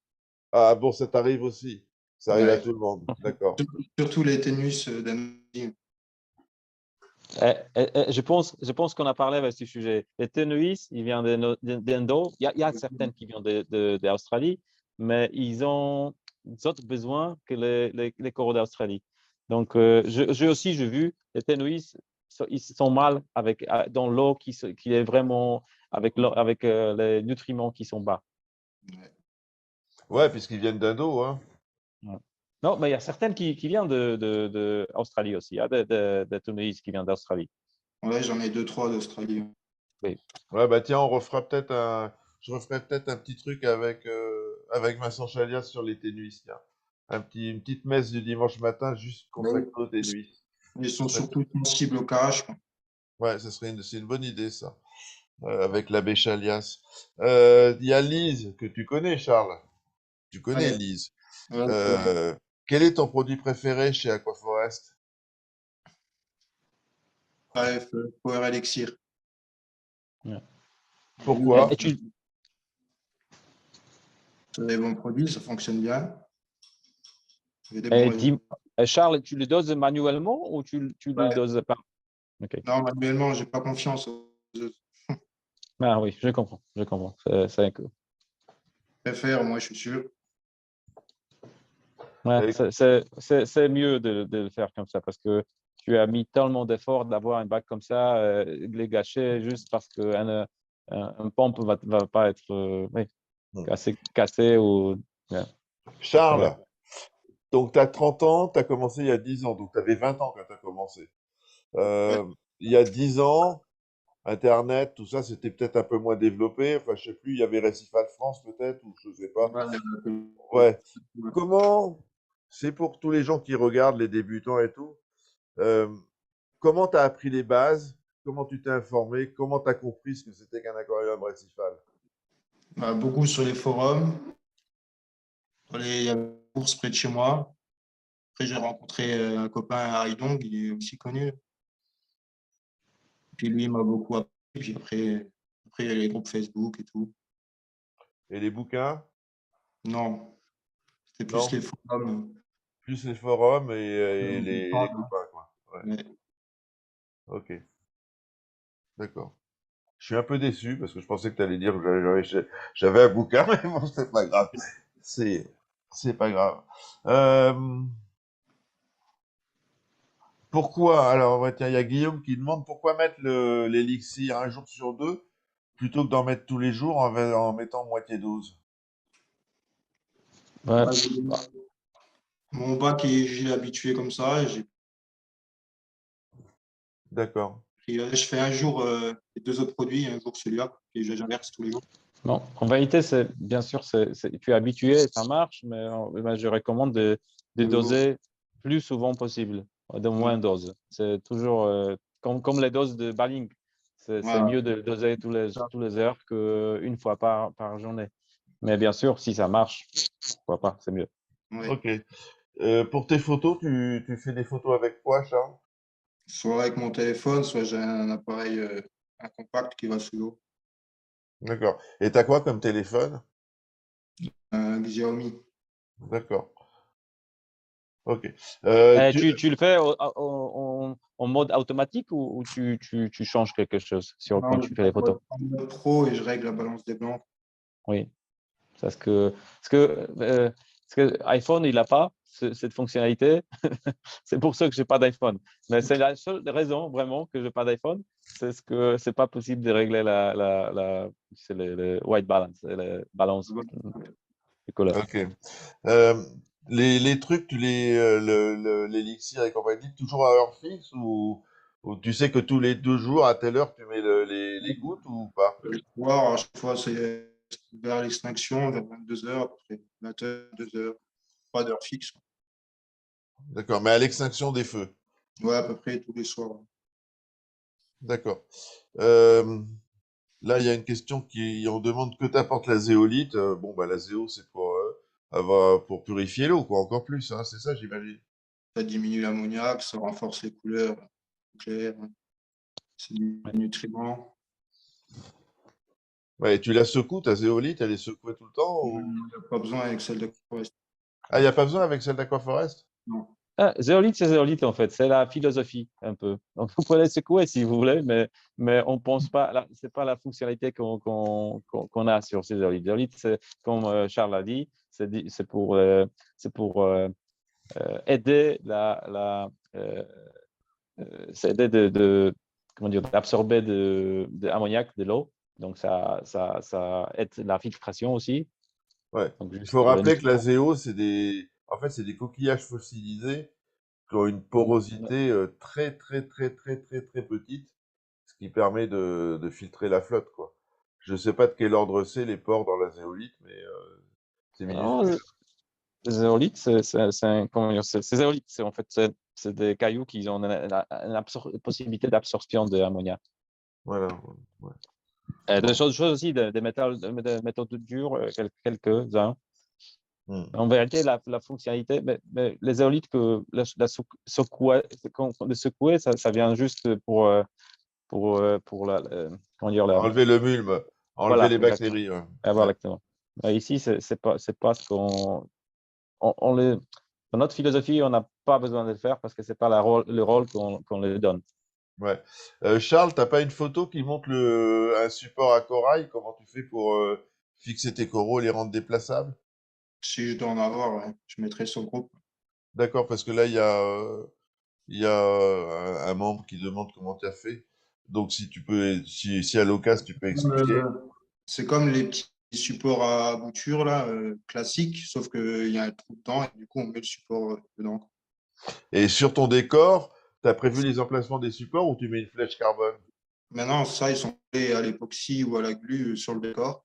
Ah bon, ça t'arrive aussi. Ça arrive à Ouais. tout le monde. D'accord. Surtout les ténus d'Annecy. Je pense qu'on a parlé avec ce sujet. Les tennis, ils viennent d'Indo. Il y a certaines qui viennent d'Australie, mais ils ont d'autres besoins que les coraux d'Australie. Donc, j'ai vu les tennis, ils sont mal dans l'eau qui est vraiment avec les nutriments qui sont bas. Ouais. Ouais, puisqu'ils viennent d'Indo, hein. Ouais. Non, mais il y a certaines qui viennent d'Australie aussi. Il y a des tennis qui viennent d'Australie. Ouais, j'en ai deux, trois d'Australie. Oui. Ouais, bah tiens, je referai peut-être un petit truc avec Vincent Chalias sur les ténuis, tiens. Une petite messe du dimanche matin juste Ouais. consacrée aux ténuis. Ils sont Ouais, surtout sensibles au carrage, quoi. ouais, c'est une bonne idée, ça, avec l'abbé Chalias. Il y a Lise, que tu connais, Charles. Tu connais Ouais, Lise. ouais, je connais. Euh, Quel est ton produit préféré chez Aquaforest? Bref, Power Elixir. Ouais. Pourquoi? Et tu, C'est des bons produits, ça fonctionne bien. J'ai des bons et résultats. Charles, tu le doses manuellement ou tu le Ouais. doses pas? Ok. Non, manuellement, j'ai pas confiance aux autres. Ah oui, je comprends. Je comprends. Je préfère, moi, je suis sûr. Ouais, Eh, c'est mieux de le faire comme ça parce que tu as mis tellement d'efforts d'avoir un bac comme ça, les gâcher juste parce qu'un pompe va pas être oui, cassé ou. Ouais, c'est pas vrai. Charles, donc tu as 30 ans, tu as commencé il y a 10 ans, donc tu avais 20 ans quand tu as commencé. Ouais. Euh, il y a 10 ans, Internet, tout ça, c'était peut-être un peu moins développé. Enfin, je sais plus, il y avait Récifal France peut-être, ou je sais pas. Ouais, Ouais. ouais. Comment, c'est pour tous les gens qui regardent, les débutants et tout, euh, comment tu as appris les bases? Comment tu t'es informé? Comment tu as compris ce que c'était qu'un aquarium récifal? Bah, beaucoup sur les forums. Il y a une course près de chez moi. Après, j'ai rencontré un copain à Haidong, il est aussi connu. Puis lui, il m'a beaucoup appris. Puis après, il y a les groupes Facebook et tout. Et les bouquins? Non, c'était plus Non? les forums. Plus les forums et Les les fans, copains, quoi. Ouais, ouais. ok, d'accord. Je suis un peu déçu parce que je pensais que tu allais dire que j'avais un bouquin, mais bon, c'est pas grave. C'est, c'est pas grave. Euh, Pourquoi? Alors, ouais, tiens, il y a Guillaume qui demande pourquoi mettre l'élixir un jour sur deux plutôt que d'en mettre tous les jours en mettant moitié dose. Ouais. Ouais, mon bac, j'ai habitué comme ça. D'accord. Je fais un jour les deux autres produits, un jour celui-là, et j'inverse tous les jours. Non, en vérité, c'est bien sûr, tu es habitué, ça marche, mais je recommande de doser plus souvent possible, de moins doses. C'est toujours comme les doses de Baling. C'est Voilà. mieux de doser tous les heures qu'une fois par journée. Mais bien sûr, si ça marche, pourquoi pas, c'est mieux. Ouais. Ok. Pour tes photos, tu fais des photos avec quoi, Charles? Soit avec mon téléphone, soit j'ai un appareil, un compact qui va sous l'eau, D'accord. Et t'as quoi comme téléphone? un Xiaomi. D'accord. Ok. Tu le fais en mode automatique ou tu changes quelque chose quand Non, je tu suis fais les photos? en mode pro et je règle la balance des blancs. Oui. Parce que iPhone, il n'a pas cette fonctionnalité. C'est pour ça que je n'ai pas d'iPhone. Mais c'est la seule raison vraiment que je n'ai pas d'iPhone, c'est que ce n'est pas possible de régler c'est le white balance, la balance de couleur. Ok. Euh, les trucs, l'élixir et compagnie, toujours à heure fixe ou tu sais que tous les 2 jours, à telle heure, tu mets les gouttes ou pas? Le soir, à chaque fois, c'est vers l'extinction, vers 22 heures, après 20h, 2 heures, pas d'heure fixe. D'accord. Mais à l'extinction des feux. Ouais, à peu près tous les soirs. D'accord. Euh, Là, il y a une question on demande que t'apporte la zéolite. Bon, bah, la zéo, c'est pour purifier l'eau, quoi, encore plus, hein, c'est ça, j'imagine. Ça diminue l'ammoniac, ça renforce les couleurs claires, c'est du nutriment. Ouais, et tu la secoues, ta zéolite, elle est secouée tout le temps Il n'y a pas besoin avec celle de Forest. Ah, il n'y a pas besoin avec celle d'Aquaforest? Non. Ah, zéolite, c'est zéolite en fait, c'est la philosophie un peu. Donc vous pouvez les secouer si vous voulez, mais on pense pas, c'est pas la fonctionnalité qu'on a sur ces zéolites. Zéolite, c'est comme Charles l'a dit, c'est pour aider c'est aider comment dire, d'absorber de l'ammoniac de l'eau. Donc ça aide la filtration aussi. Ouais. Donc Il juste faut pour les rappeler que la nutriments. zéo, en fait, c'est des coquillages fossilisés qui ont une porosité très, très, très, très, très, très petite, ce qui permet de filtrer la flotte, quoi. Je sais pas de quel ordre c'est les pores dans la zéolite, mais c'est minuscule. Non, les zéolite, comment dire, c'est zéolite, en fait, c'est des cailloux qui ont une possibilité d'absorption de l'ammoniac. Voilà. Ouais. Des Bon. choses aussi, des métaux durs, quelques-uns. Hmm. En vérité, la fonctionnalité, mais les zéolites, de secouer, ça vient juste pour comment dire, Enlever le mulme, enlever voilà, les exactement. bactéries. Ouais. Voilà, Ouais. exactement. Mais ici, c'est pas ce dans notre philosophie, on n'a pas besoin de le faire parce que c'est pas le rôle qu'on leur donne. Ouais. Charles, t'as pas une photo qui montre un support à corail? Comment tu fais pour fixer tes coraux et les rendre déplaçables? Si je dois en avoir, ouais, je mettrai sur le groupe. D'accord, parce que là, il y a un membre qui demande comment tu as fait. Donc, si tu peux, si à l'occasion, tu peux expliquer. C'est comme les petits supports à bouture là, classiques, sauf qu'il y a un trou dedans et du coup on met le support dedans. Et sur ton décor, tu as prévu les emplacements des supports ou tu mets une flèche carbone? Maintenant, ça, ils sont collés à l'époxy ou à la glu sur le décor.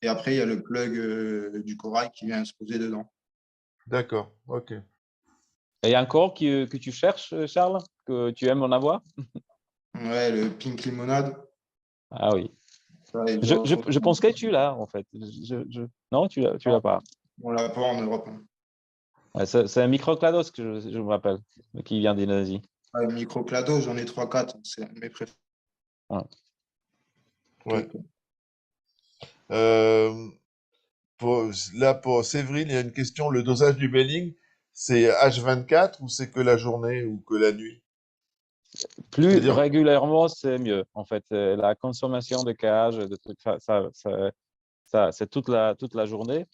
Et après, il y a le plug du corail qui vient se poser dedans. D'accord, ok. Et il y a encore que tu cherches, Charles, que tu aimes en avoir? Ouais, le pink limonade. Ah oui. Ça, il Je pense que tu l'as, en fait. Non, tu l'as pas. on l'a pas en Europe, hein. Ouais, c'est un microclados que je me rappelle, qui vient d'Indonésie. Ouais, microclado, j'en ai 3-4. C'est mes préférés. Ouais. Ouais. Euh, là, pour Séverine, il y a une question. Le dosage du Belling, c'est H24 ou c'est que la journée ou que la nuit? Plus C'est-à-dire, régulièrement, c'est mieux. En fait, la consommation de cage, de trucs, c'est toute la journée.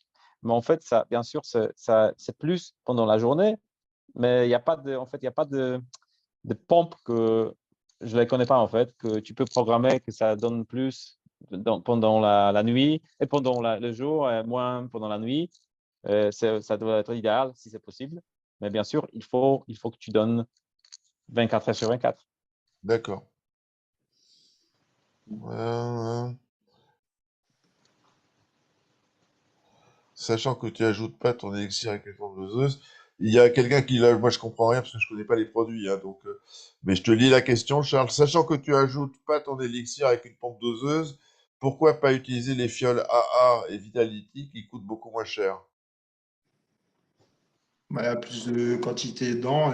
Mais en fait, ça, bien sûr, c'est plus pendant la journée, mais il n'y a pas de, en fait, il y a pas de pompes que je ne les connais pas, en fait, que tu peux programmer que ça donne plus pendant la nuit et pendant le jour, et moins pendant la nuit. Ça doit être idéal si c'est possible. Mais bien sûr, il faut que tu donnes 24 heures sur 24. d'accord. Euh, Sachant que tu ajoutes pas ton élixir avec une pompe doseuse, il y a quelqu'un qui, là, moi je comprends rien parce que je connais pas les produits, hein, donc, mais je te lis la question, Charles. Sachant que tu ajoutes pas ton élixir avec une pompe doseuse, pourquoi pas utiliser les fioles AA et Vitality qui coûtent beaucoup moins cher? Bah, il y a plus de quantité dedans.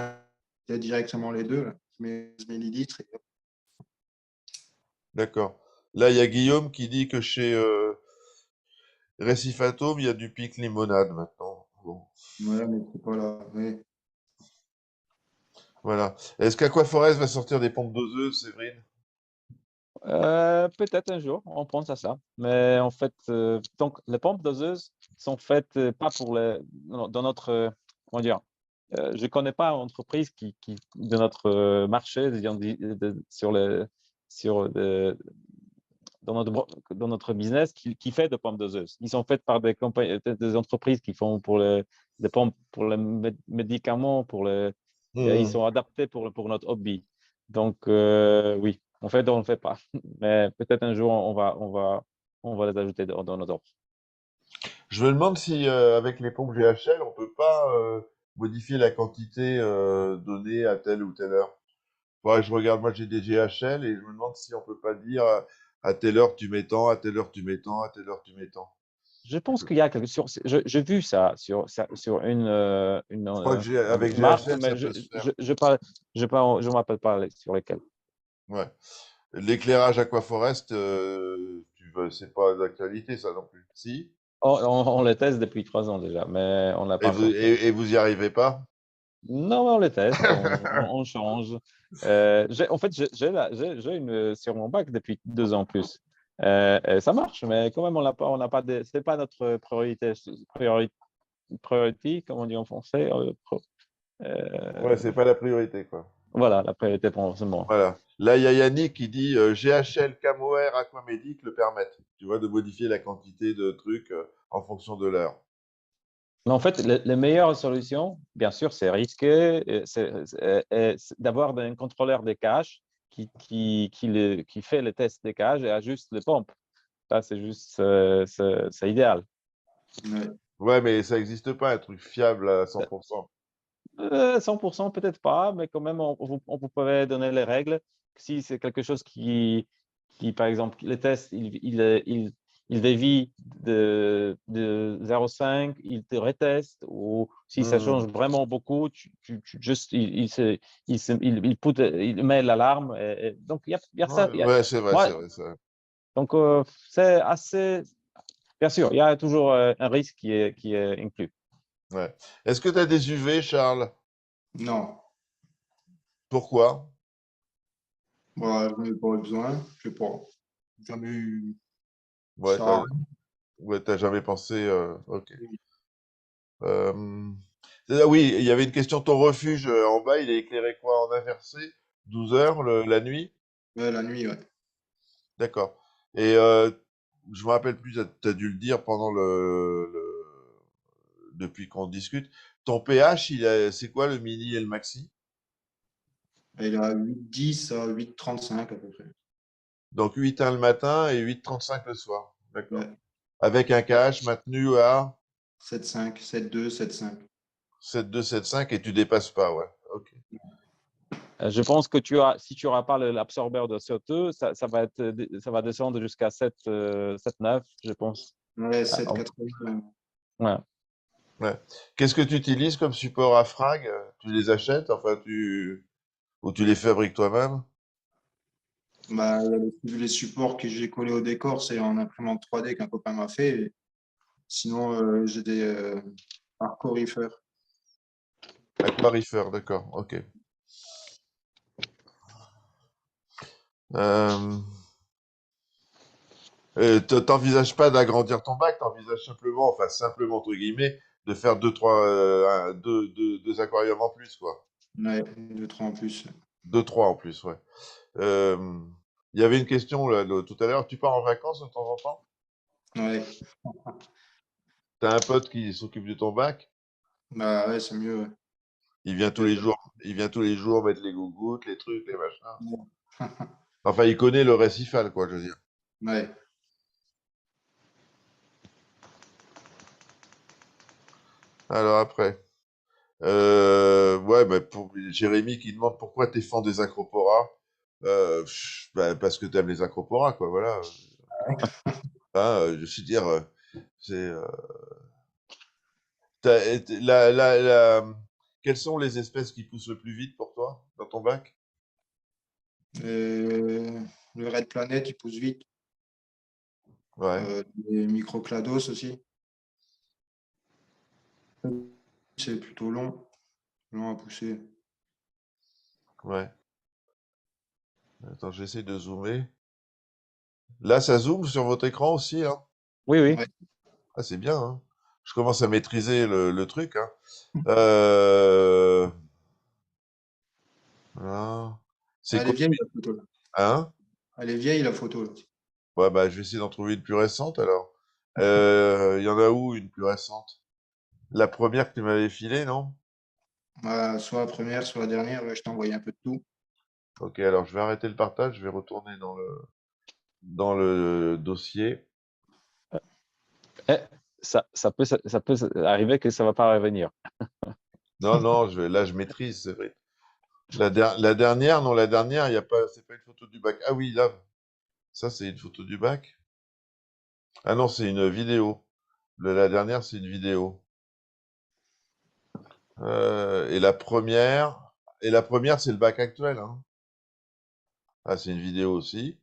Il y a directement les deux. Là. Je mets 11 millilitres. D'accord. Là, il y a Guillaume qui dit que chez Récif Atome, il y a du pic limonade maintenant. Bon, Ouais, mais c'est pas là. Ouais. voilà. Est-ce qu'Aquaforest va sortir des pompes doseuses, Séverine? Peut-être un jour, on pense à ça. Mais en fait, donc, les pompes doseuses sont faites pas pour dans notre, comment dire, je ne connais pas d'entreprise de notre marché, disons, sur dans notre business qui fait des pompes doseuses. Ils sont faits par des entreprises qui font des pompes pour les médicaments, et ils Hmm. sont adaptés pour notre hobby. Donc, oui, en fait, on ne le fait pas. Mais peut-être un jour, on va les ajouter dans notre offre. Je me demande si, avec les pompes GHL, on peut pas modifier la quantité donnée à telle ou telle heure. Faudrait que je regarde, moi j'ai des GHL et je me demande si on peut pas dire à telle heure tu mets tant, à telle heure tu mets tant, à telle heure tu mets tant. Je pense qu'il y a quelque chose. J'ai vu ça sur Je crois que avec marque, GHL, ça mais peut se faire. je me rappelle pas sur lesquels. Ouais. L'éclairage Aquaforest, c'est pas d'actualité ça non plus. Si? On les teste depuis 3 ans déjà, mais on n'a pas encore fait. Et vous y arrivez pas? Non, mais on les teste, on change. En fait, j'ai une sur mon bac depuis 2 ans plus. Et ça marche, mais quand même, on n'a pas c'est pas notre priorité, comme on dit en français. Ouais, c'est pas la priorité, quoi. Voilà, la priorité pour ce moment. Voilà. Là, il y a Yannick qui dit GHL, Camoair, Aquamédic le permettent. Tu vois, de modifier la quantité de trucs en fonction de l'heure. Mais en fait, les meilleures solutions, bien sûr, c'est risqué, c'est d'avoir un contrôleur des cages qui fait les tests des cages et ajuste les pompes. Ça, c'est juste, c'est idéal. Ouais. Ouais, mais ça n'existe pas, un truc fiable à 100%. 100%, peut-être pas, mais quand même, on vous pouvait donner les règles. Si c'est quelque chose par exemple, les tests, il dévie de 0,5, il te reteste, ou si ça change Hmm. vraiment beaucoup, juste, il met l'alarme. Donc, il y a ça. Ouais, ouais, c'est vrai, c'est Moi, vrai, c'est vrai. donc, c'est assez. Bien sûr, il y a toujours un risque qui est inclus. Ouais. Est-ce que tu as des UV, Charles? Non. Pourquoi? Bah, je n'ai pas besoin. Je sais pas. Jamais eu Ouais, ça. t'as jamais pensé. Ok. Oui, il y avait une question. Ton refuge en bas, il est éclairé quoi en inversé? 12 heures la nuit? Ouais, la nuit, ouais. D'accord. Et je me rappelle plus, tu as dû le dire pendant depuis qu'on discute. Ton pH, c'est quoi le mini et le maxi? Elle a 8,10 à 8,35 à peu près. Donc 8,1 le matin et 8,35 le soir. D'accord. Ouais. Avec un KH maintenu à 7,5, 7,2, 7,5. 7,2, 7,5 et tu dépasses pas, ouais. Ok. Je pense que si tu n'auras pas l'absorbeur de CO2, ça va descendre jusqu'à 7, 9, je pense. Ouais, Ah, 7,80. ouais. Ouais. Qu'est-ce que tu utilises comme support à frag? Tu les achètes, enfin, ou tu les fabriques toi-même? Bah, il y a les supports que j'ai collés au décor, c'est en imprimante 3D qu'un copain m'a fait. Sinon, j'ai des Arcorifers. Aquarifer, d'accord, ok. Euh, T'envisages pas d'agrandir ton bac, t'envisages simplement, enfin simplement entre guillemets, de faire deux aquariums en plus, quoi. Ouais, 2-3 en plus. Deux, trois en plus, ouais. Euh, Il y avait une question tout à l'heure. Tu pars en vacances de temps en temps? Ouais, T'as un pote qui s'occupe de ton bac? bah ouais, c'est mieux. Ouais. Il vient tous Et- les jours. Il vient tous les jours mettre les gougouttes, les trucs, les machins. Enfin, il connaît le récifal, quoi, je veux dire. Ouais. Alors après, ouais, bah, pour Jérémy qui demande pourquoi t'es fan des acroporas. Bah, parce que t'aimes les acroporas, quoi, voilà. Hein, je veux dire, c'est quelles sont les espèces qui poussent le plus vite pour toi dans ton bac? Le Red Planet, il pousse vite. Ouais, Les Microclados aussi. C'est plutôt long à pousser. ouais. Attends, j'essaie de zoomer. Là, ça zoome sur votre écran aussi, hein? Oui, oui. Ouais. Ah, c'est bien, hein? Je commence à maîtriser le truc, hein. Euh, voilà. C'est Elle est quoi? vieille la photo là. Hein? Elle est vieille la photo là. Ouais, bah, je vais essayer d'en trouver une plus récente alors. Il y en a où une plus récente? La première que tu m'avais filée, non? Soit la première, soit la dernière. Ouais, je t'ai envoyé un peu de tout. Ok, alors je vais arrêter le partage, je vais retourner dans le dossier. Eh, ça peut arriver que ça va pas revenir. Non, non, là, je maîtrise, c'est vrai. La dernière, non, la dernière, il y a pas, c'est pas une photo du bac. Ah oui, là, ça, c'est une photo du bac. Ah non, c'est une vidéo. La dernière, c'est une vidéo. Et la première, c'est le bac actuel, hein. Ah, c'est une vidéo aussi.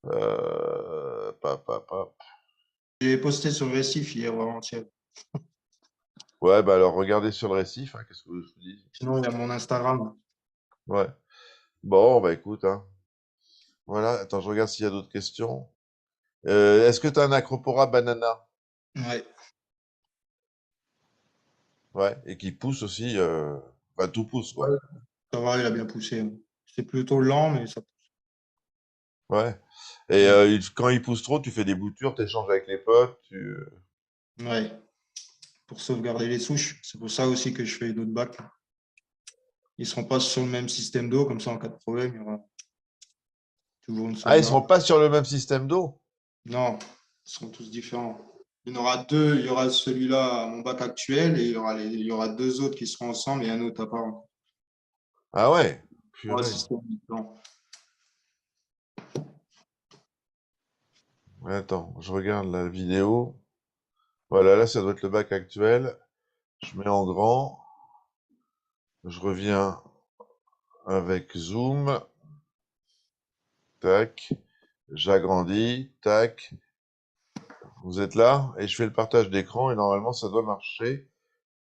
Pa. J'ai posté sur le récif hier ou avant-hier. Ouais, bah alors regardez sur le récif, hein, qu'est-ce que je vous dis? Sinon, il y a mon Instagram. Ouais. Bon, bah écoute, hein. Voilà, attends, je regarde s'il y a d'autres questions. Est-ce que tu as un Acropora banana? Ouais. Ouais, et qui pousse aussi, enfin tout pousse, Ouais, quoi. ça va, il a bien poussé. Hein. C'est plutôt lent, mais ça pousse. Ouais. Et Ouais. quand il pousse trop, tu fais des boutures, tu échanges avec les potes, Ouais. Pour sauvegarder les souches. C'est pour ça aussi que je fais d'autres bacs. Ils ne seront pas sur le même système d'eau, comme ça, en cas de problème, il y aura toujours une Ah, ils sauvegarde. seront pas sur le même système d'eau? Non, ils seront tous différents. Il y en aura deux. Il y aura celui-là, mon bac actuel, et il y aura deux autres qui seront ensemble et un autre à part. Ah ouais, Trois purée. systèmes différents. Attends, je regarde la vidéo. Voilà, là, ça doit être le bac actuel. Je mets en grand. Je reviens avec zoom. Tac. J'agrandis. Tac. Vous êtes là? Et je fais le partage d'écran et normalement, ça doit marcher.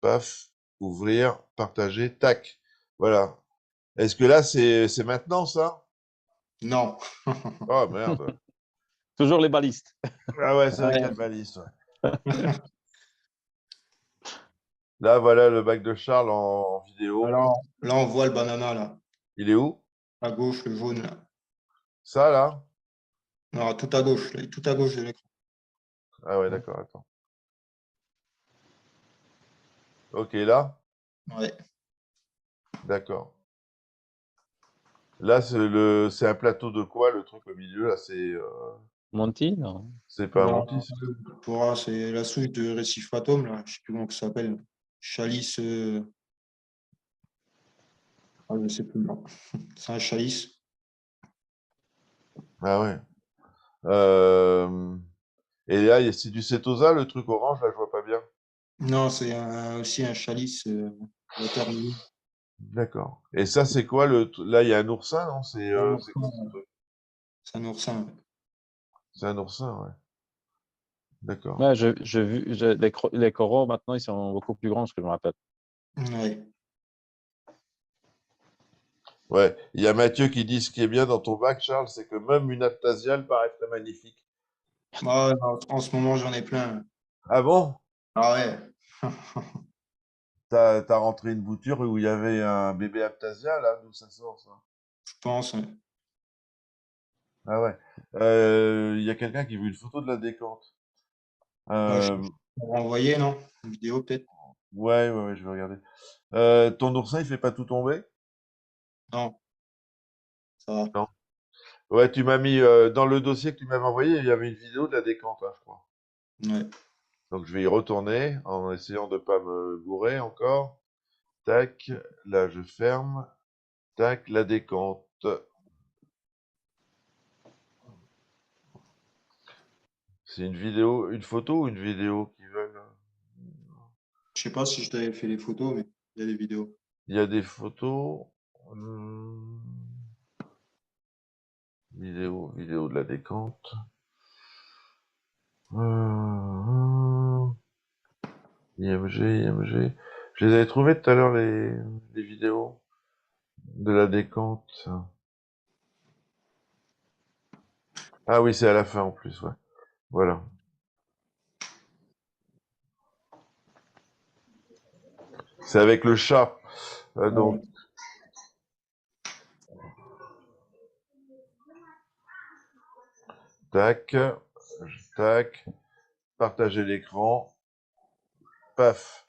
Paf. Ouvrir. Partager. Tac. Voilà. Est-ce que là, c'est maintenant, ça? Non. Oh, merde. Toujours les balistes. Ah ouais, c'est vrai qu'il y a Ouais. le balise, ouais. Là, voilà le bac de Charles en vidéo. Alors, là, on voit le banana, là. Il est où? À gauche, le jaune, là. Ça, là? Non, tout à gauche, là, tout à gauche de l'écran. Ah ouais, d'accord, attends. Ok, là? Ouais. D'accord. Là, c'est un plateau de quoi, le truc au milieu, là? Monty, non. C'est pas un Non, montis. c'est la souche de récif atome, là. Je ne sais plus comment ça s'appelle. Chalice. Ah, je sais plus. Non. C'est un chalice. Ah ouais. Et là, c'est du cétosa, le truc orange, là, je vois pas bien. Non, c'est aussi un chalice watermelon. D'accord. Et ça, c'est quoi là, il y a un oursin, non? Un C'est quoi oursin, ce truc? c'est un oursin. C'est un oursin, ouais. D'accord. Ouais, j'ai vu, les coraux maintenant, ils sont beaucoup plus grands, ce que je me rappelle. Ouais. Ouais. Il y a Mathieu qui dit ce qui est bien dans ton bac, Charles, c'est que même une aptasiale paraît très magnifique. Moi, en ce moment, j'en ai plein. Ah bon? Ah ouais, T'as rentré une bouture où il y avait un bébé aptasia, là, d'où ça sort, ça? je pense. Ouais. Ah ouais. Il y a quelqu'un qui veut une photo de la décante. Moi, je Euh, peux renvoyer, non? Une vidéo, peut-être? ouais, je vais regarder. Ton oursin, il fait pas tout tomber? Non, ça va. Non. Ouais, tu m'as mis dans le dossier que tu m'avais envoyé, il y avait une vidéo de la décante, hein, je crois. Ouais. Donc je vais y retourner en essayant de pas me gourer encore. Tac, là je ferme. Tac, la décante. C'est une vidéo, une photo ou une vidéo qu'ils veulent? Je sais pas si je t'avais fait les photos, mais il y a des vidéos. Il y a des photos. Hmm, vidéo de la décante. IMG. Je les avais trouvées tout à l'heure, les vidéos de la décante. Ah oui, c'est à la fin en plus, ouais. Voilà. C'est avec le chat. Donc, Ouais. tac, tac, partager l'écran, paf,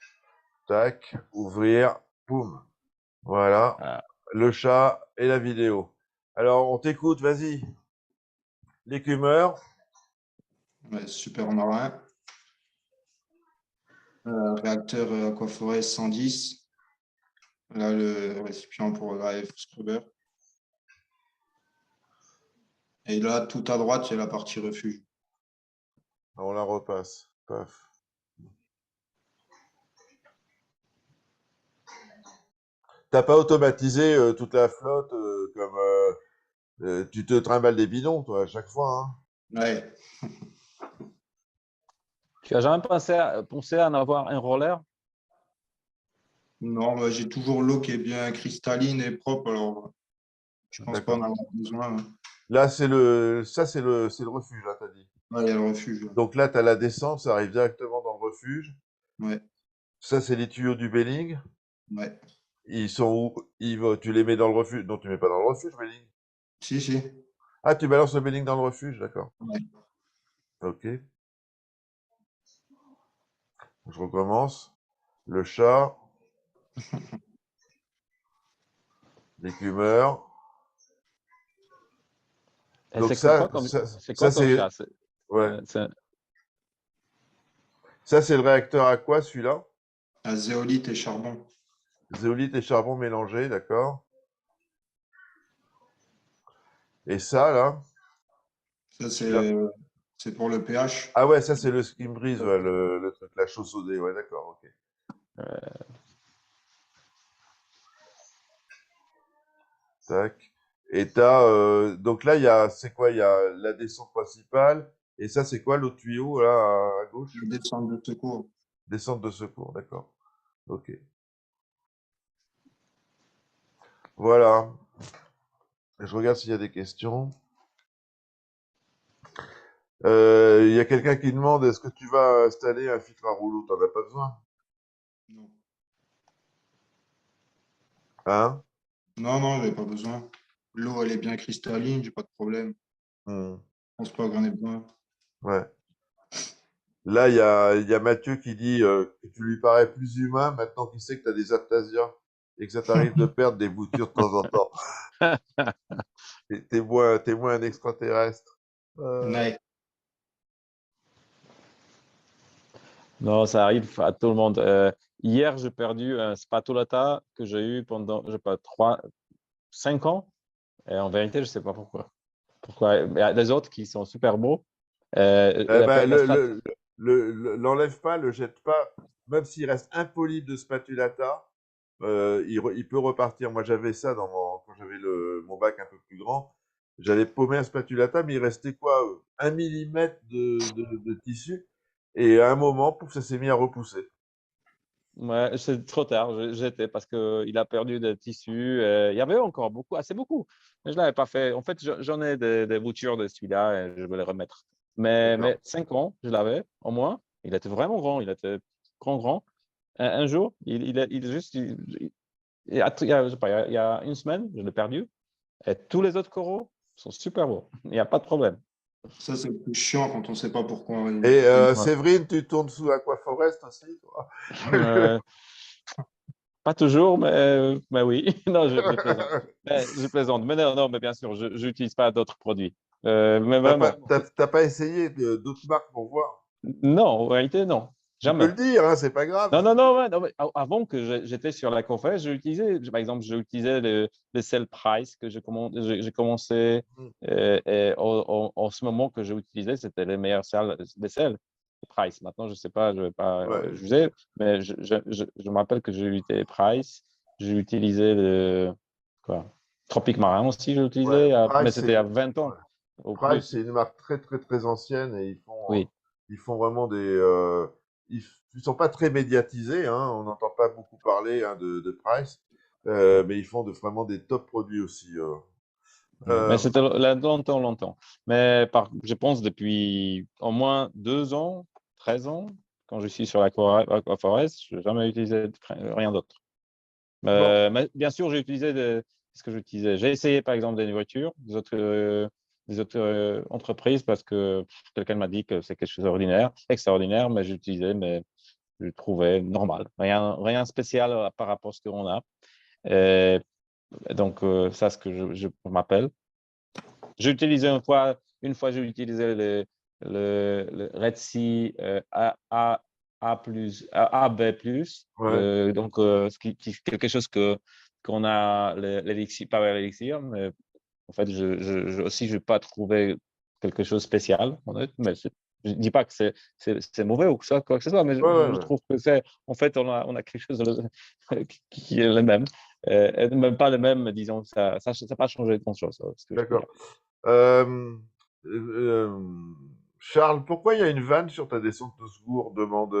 tac, ouvrir, boum. Voilà, Ah. le chat et la vidéo. Alors, on t'écoute, vas-y. L'écumeur. Ouais, super marin. Réacteur Aquaforest 110. Là, le récipient pour l'AF Scrubber. Et là, tout à droite, c'est la partie refuge. On la repasse. Paf. T'as pas automatisé toute la flotte comme tu te trimbales des bidons, toi, à chaque fois, hein. Ouais. Tu as jamais pensé à en avoir un roller? Non, bah, j'ai toujours l'eau qui est bien cristalline et propre, alors je pense pas en D'accord. avoir besoin. Hein. Là, c'est le refuge, là, t'as dit. Ouais, il y a le refuge. Là. Donc là, t'as la descente, ça arrive directement dans le refuge. Ouais, Ça, c'est les tuyaux du Belling. ouais. Ils sont où? Tu les mets dans le refuge. Non, tu mets pas dans le refuge, Belling. Si, si. Ah, tu balances le Belling dans le refuge, d'accord. Ouais. Ok. Je recommence. Le chat, l'écumeur. Et Donc c'est quoi ça comme c'est, chat? ouais. C'est Ça, c'est le réacteur à quoi, celui-là? À zéolite et charbon. Zéolite et charbon mélangés, d'accord. Et ça, là, Ça, celui-là. c'est pour le pH. Ah ouais, ça, c'est le skim breeze, ouais, le truc, la chaude sodée, ouais, d'accord, ok. Tac. Et donc là, c'est quoi? Il y a la descente principale. Et ça, c'est quoi l'autre tuyau, là, à gauche? Le descente de secours. Descente de secours, d'accord. Ok. Voilà. Je regarde s'il y a des questions. Il y a quelqu'un qui demande, est-ce que tu vas installer un filtre à rouleau? T'en as pas besoin? Non, Hein? non, j'ai pas besoin. L'eau, elle est bien cristalline, j'ai pas de problème. Hmm. Je pense pas que j'en ai besoin. Ouais. Là, il y a Mathieu qui dit que tu lui parais plus humain maintenant qu'il sait que tu as des aptasias et que ça t'arrive de perdre des boutures de temps en temps. T'es moins un extraterrestre. Ouais. Non, ça arrive à tout le monde. Hier, j'ai perdu un spatulata que j'ai eu pendant, je sais pas, 5 ans. Et en vérité, je sais pas pourquoi. Pourquoi? Il y a des autres qui sont super beaux. Eh ben, La strat, l'enlève pas, le jette pas, même s'il reste un polype de spatulata, il peut repartir. Moi, j'avais ça quand j'avais mon bac un peu plus grand. J'avais paumé un spatulata, mais il restait quoi, 1 millimètre de tissu. Et à un moment, pouf, ça s'est mis à repousser. Ouais, c'est trop tard, j'étais parce qu'il a perdu des tissus. Il y avait encore beaucoup, assez beaucoup. Mais je ne l'avais pas fait. En fait, j'en ai des boutures de celui-là et je vais les remettre. Mais D'accord. 5 ans, je l'avais au moins. Il était vraiment grand. Il était grand, grand. Un jour, il juste. Je sais pas, il y a une semaine, je l'ai perdu. Et tous les autres coraux sont super beaux. Il n'y a pas de problème. Ça, c'est le plus chiant quand on ne sait pas pourquoi. Et Ouais. Séverine, tu tournes sous Aquaforest aussi, toi? Euh, Pas toujours, mais oui. Non, je plaisante. Je plaisante. Mais non, non, mais bien sûr, je n'utilise pas d'autres produits. Mais vraiment. T'as pas essayé d'autres marques pour voir? Non, en réalité, non. Tu peux Jamais. le dire, hein, c'est pas grave. Non, non, non, ouais, non, mais avant que j'étais sur la conférence, par exemple, j'utilisais le sel Price que j'ai commencé. Mm. Et en ce moment que j'ai utilisé, c'était les meilleurs sels, des sels Price. Maintenant, je ne sais pas, je ne vais pas Ouais, juger, mais je me rappelle que j'ai utilisé Price. J'ai utilisé quoi, Tropique Marin aussi, j'ai ouais. utilisé, mais c'était il y a 20 ans Ouais. ou Price, plus. c'est une marque très, très, très ancienne et Oui. ils font vraiment ils sont pas très médiatisés, hein, on n'entend pas beaucoup parler, hein, de Price, mais ils font vraiment des top produits aussi. Ouais, mais Euh, c'était longtemps, longtemps. Mais je pense depuis au moins 2 ans, 13 ans, quand je suis sur l'Aquaforest, je n'ai jamais utilisé rien d'autre. bon, Mais bien sûr, j'ai utilisé ce que j'utilisais. J'ai essayé par exemple des nourritures, des autres entreprises parce que quelqu'un m'a dit que c'est quelque chose d'ordinaire, extraordinaire, mais j'ai utilisé, mais je le trouvais normal. Rien spécial par rapport à ce qu'on a. Et donc, ça, ce que je m'appelle. J'ai utilisé une fois j'ai utilisé le Red Sea AB+, ouais, donc quelque chose qu'on a l'élixir, pas l'élixir, mais en fait, aussi, je n'ai pas trouvé quelque chose de spécial, honnête, mais je ne dis pas que c'est mauvais ou que ça, quoi que ce soit, mais ouais, ouais, je ouais. trouve que en fait, on a quelque chose qui est le même. Et même pas le même, disons, ça n'a pas changé grand-chose, ce que je peux dire. D'accord. Euh, euh, Charles, pourquoi il y a une vanne sur ta descente de secours? Demande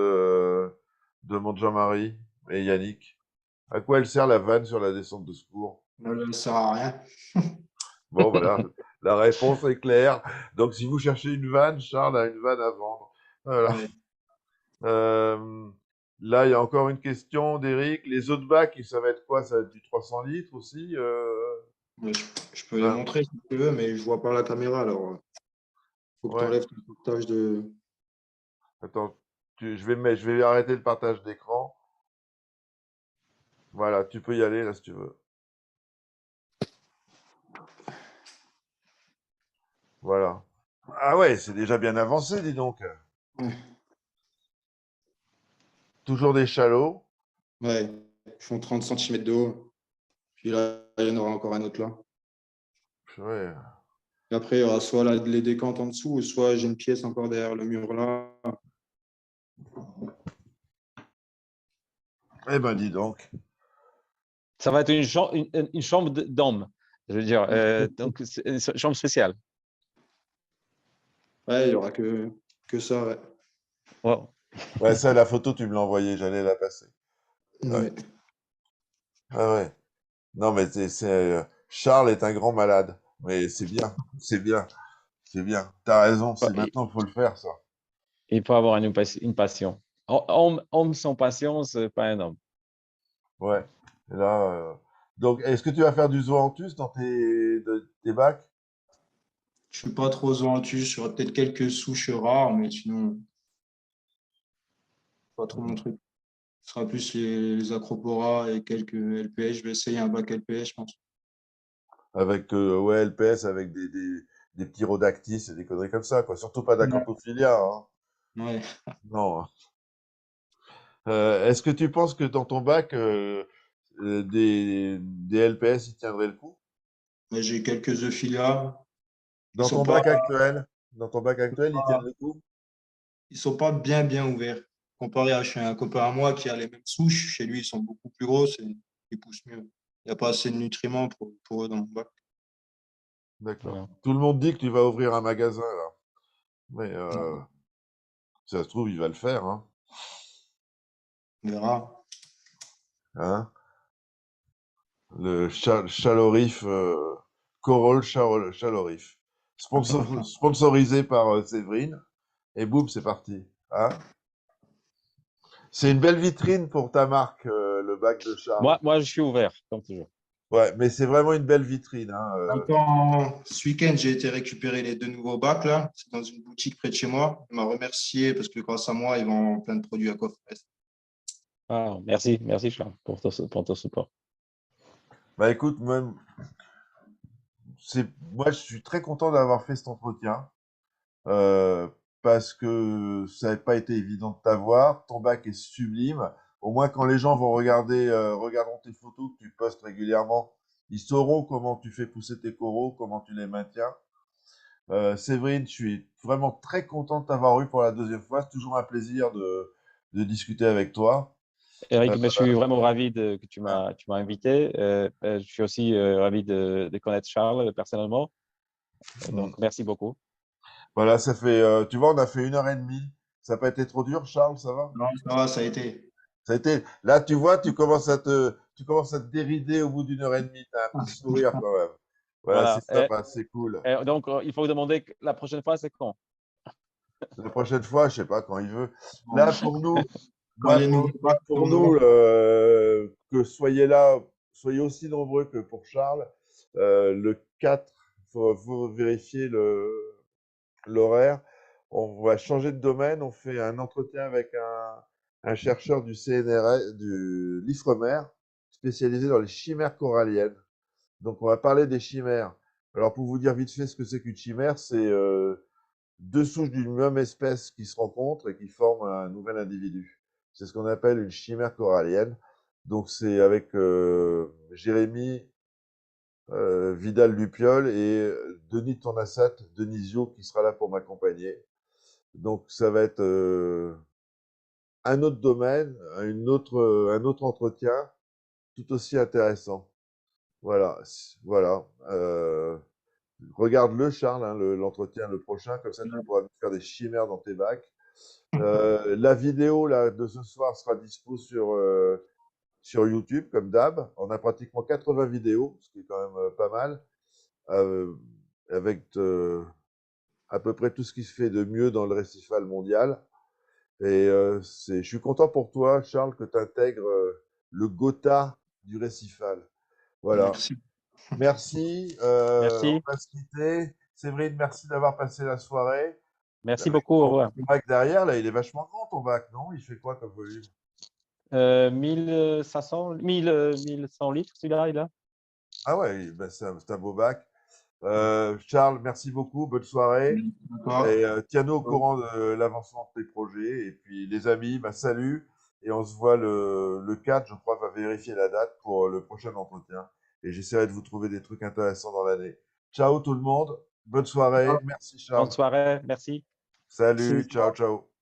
Jean-Marie et Yannick. À quoi elle sert la vanne sur la descente de secours? Ça ne sert à rien. Bon, voilà, la réponse est claire. Donc, si vous cherchez une vanne, Charles a une vanne à vendre. Voilà. Ouais. Euh, Là, il y a encore une question d'Eric. Les autres bacs, ça va être quoi? Ça va être du 300 litres aussi? Ouais, je peux les Ah, montrer si tu veux, mais je vois pas la caméra. Alors, faut que tu ouais. enlèves ton partage de. Attends, je vais arrêter le partage d'écran. Voilà, tu peux y aller là si tu veux. Voilà. Ah ouais, c'est déjà bien avancé, dis donc. Ouais. Toujours des chalots. Ouais, ils font 30 centimètres de haut. Puis là, il y en aura encore un autre là. Ouais. Et après, il y aura soit les décantes en dessous, ou soit j'ai une pièce encore derrière le mur là. Eh ben, dis donc. Ça va être une chambre d'homme, je veux dire. Donc, c'est une chambre spéciale. Ouais, il y aura que ça. Ouais. Wow. Ouais, ça, la photo, tu me l'as envoyée, j'allais la passer. Ouais. Ouais. Ah ouais. Non, mais Charles est un grand malade. Mais c'est bien, c'est bien, c'est bien. T'as raison, c'est Il maintenant, faut le faire, ça. il faut avoir une passion. Homme sans passion, c'est pas un homme. Ouais. Et là, donc, est-ce que tu vas faire du zoanthus dans tes bacs? Je suis pas trop zoanthus, j'aurai peut-être quelques souches rares, mais sinon, pas trop mon Mhm. truc. Ce sera plus les acroporas et quelques LPS. Je vais essayer un bac LPS, je pense. Avec, ouais, LPS, avec des petits rhodactis et des conneries comme ça, quoi. Surtout pas Ouais. d'acantophilia, hein. Ouais. Non, hein. Est-ce que tu penses que dans ton bac, des LPS, ils tiendraient le coup? Mais j'ai quelques Euphilia. Ils Dans sont ton pas, bac actuel? Dans ton bac actuel, ils tiennent le coup? ils sont pas bien ouverts. Comparé à chez un copain à moi qui a les mêmes souches, chez lui, ils sont beaucoup plus grosses et ils poussent mieux. Il n'y a pas assez de nutriments pour eux dans mon bac. D'accord. Voilà. Tout le monde dit que tu vas ouvrir un magasin, là. Mais Non, si ça se trouve, il va le faire, hein. on verra. Hein? Le Chalorif, Corol Chalorif. Sponsorisé par Séverine. Et boum, c'est parti. Hein? C'est une belle vitrine pour ta marque, le bac de Charles. Moi, je suis ouvert, comme toujours. Ouais, mais c'est vraiment une belle vitrine, hein. Attends, ce week-end, j'ai été récupérer les 2 nouveaux bacs là. C'est dans une boutique près de chez moi. Il m'a remercié parce que grâce à moi, ils vendent plein de produits Aquaforest. Ah, merci Charles pour ton support. Bah écoute, moi je suis très content d'avoir fait cet entretien. euh, Parce que ça n'a pas été évident de t'avoir. Ton bac est sublime. Au moins, quand les gens vont regarderont tes photos que tu postes régulièrement, ils sauront comment tu fais pousser tes coraux, comment tu les maintiens. Séverine, je suis vraiment très content de t'avoir eu pour la deuxième fois. C'est toujours un plaisir de discuter avec toi. Eric, Euh, mais je suis vraiment ravi que tu m'as invité. Je suis aussi ravi de connaître Charles personnellement. mm. Donc, merci beaucoup. Voilà, ça fait, tu vois, on a fait 1 heure et demie. Ça n'a pas été trop dur, Charles, ça va? Non, ça va, ça a été. Ça a été. Là, tu vois, tu commences à te dérider au bout d'1 heure et demie. T'as un petit sourire quand même. Voilà, Voilà. c'est sympa, c'est cool. Donc, il faut demander la prochaine fois, c'est quand? La prochaine fois, je sais pas quand il veut. Bon, Là, pour nous, quand moi, les nouveaux bacs pour nous, tomberont. que soyez là, soyez aussi nombreux que pour Charles. Le 4, faut vérifier l'horaire. On va changer de domaine. On fait un entretien avec un chercheur du CNRS, du l'IFREMER, spécialisé dans les chimères coralliennes. Donc, on va parler des chimères. Alors, pour vous dire vite fait ce que c'est qu'une chimère, c'est deux souches d'une même espèce qui se rencontrent et qui forment un nouvel individu. C'est ce qu'on appelle une chimère corallienne. Donc, c'est avec Jérémy Vidal-Dupiol et Denis Tournassat, Denisio, qui sera là pour m'accompagner. Donc, ça va être un autre domaine, un autre entretien, tout aussi intéressant. Voilà, voilà. Regarde-le, Charles, hein, l'entretien, le prochain, comme ça tu pourras nous faire des chimères dans tes bacs. La vidéo là, de ce soir sera dispo sur YouTube, comme d'hab. On a pratiquement 80 vidéos, ce qui est quand même pas mal, euh, avec à peu près tout ce qui se fait de mieux dans le récifal mondial. Et je suis content pour toi, Charles, que tu intègres le Gotha du récifal. Voilà. Merci. Merci. Merci. On va se quitter. Séverine, merci d'avoir passé la soirée. Merci Avec beaucoup. Au revoir. ton bac derrière, là, il est vachement grand, ton bac, non? Il fait quoi comme volume? 1500, 1100 litres, celui-là, il a. Ah ouais, ben c'est un beau bac. Charles, merci beaucoup. Bonne soirée. D'accord. Et tiens-nous au courant de l'avancement de tes projets. Et puis, les amis, bah, salut. Et on se voit le 4, je crois, va vérifier la date pour le prochain entretien. Et j'essaierai de vous trouver des trucs intéressants dans l'année. Ciao tout le monde. Bonne soirée. Merci Bonne Charles. soirée. Merci. Salut. Ciao, ciao.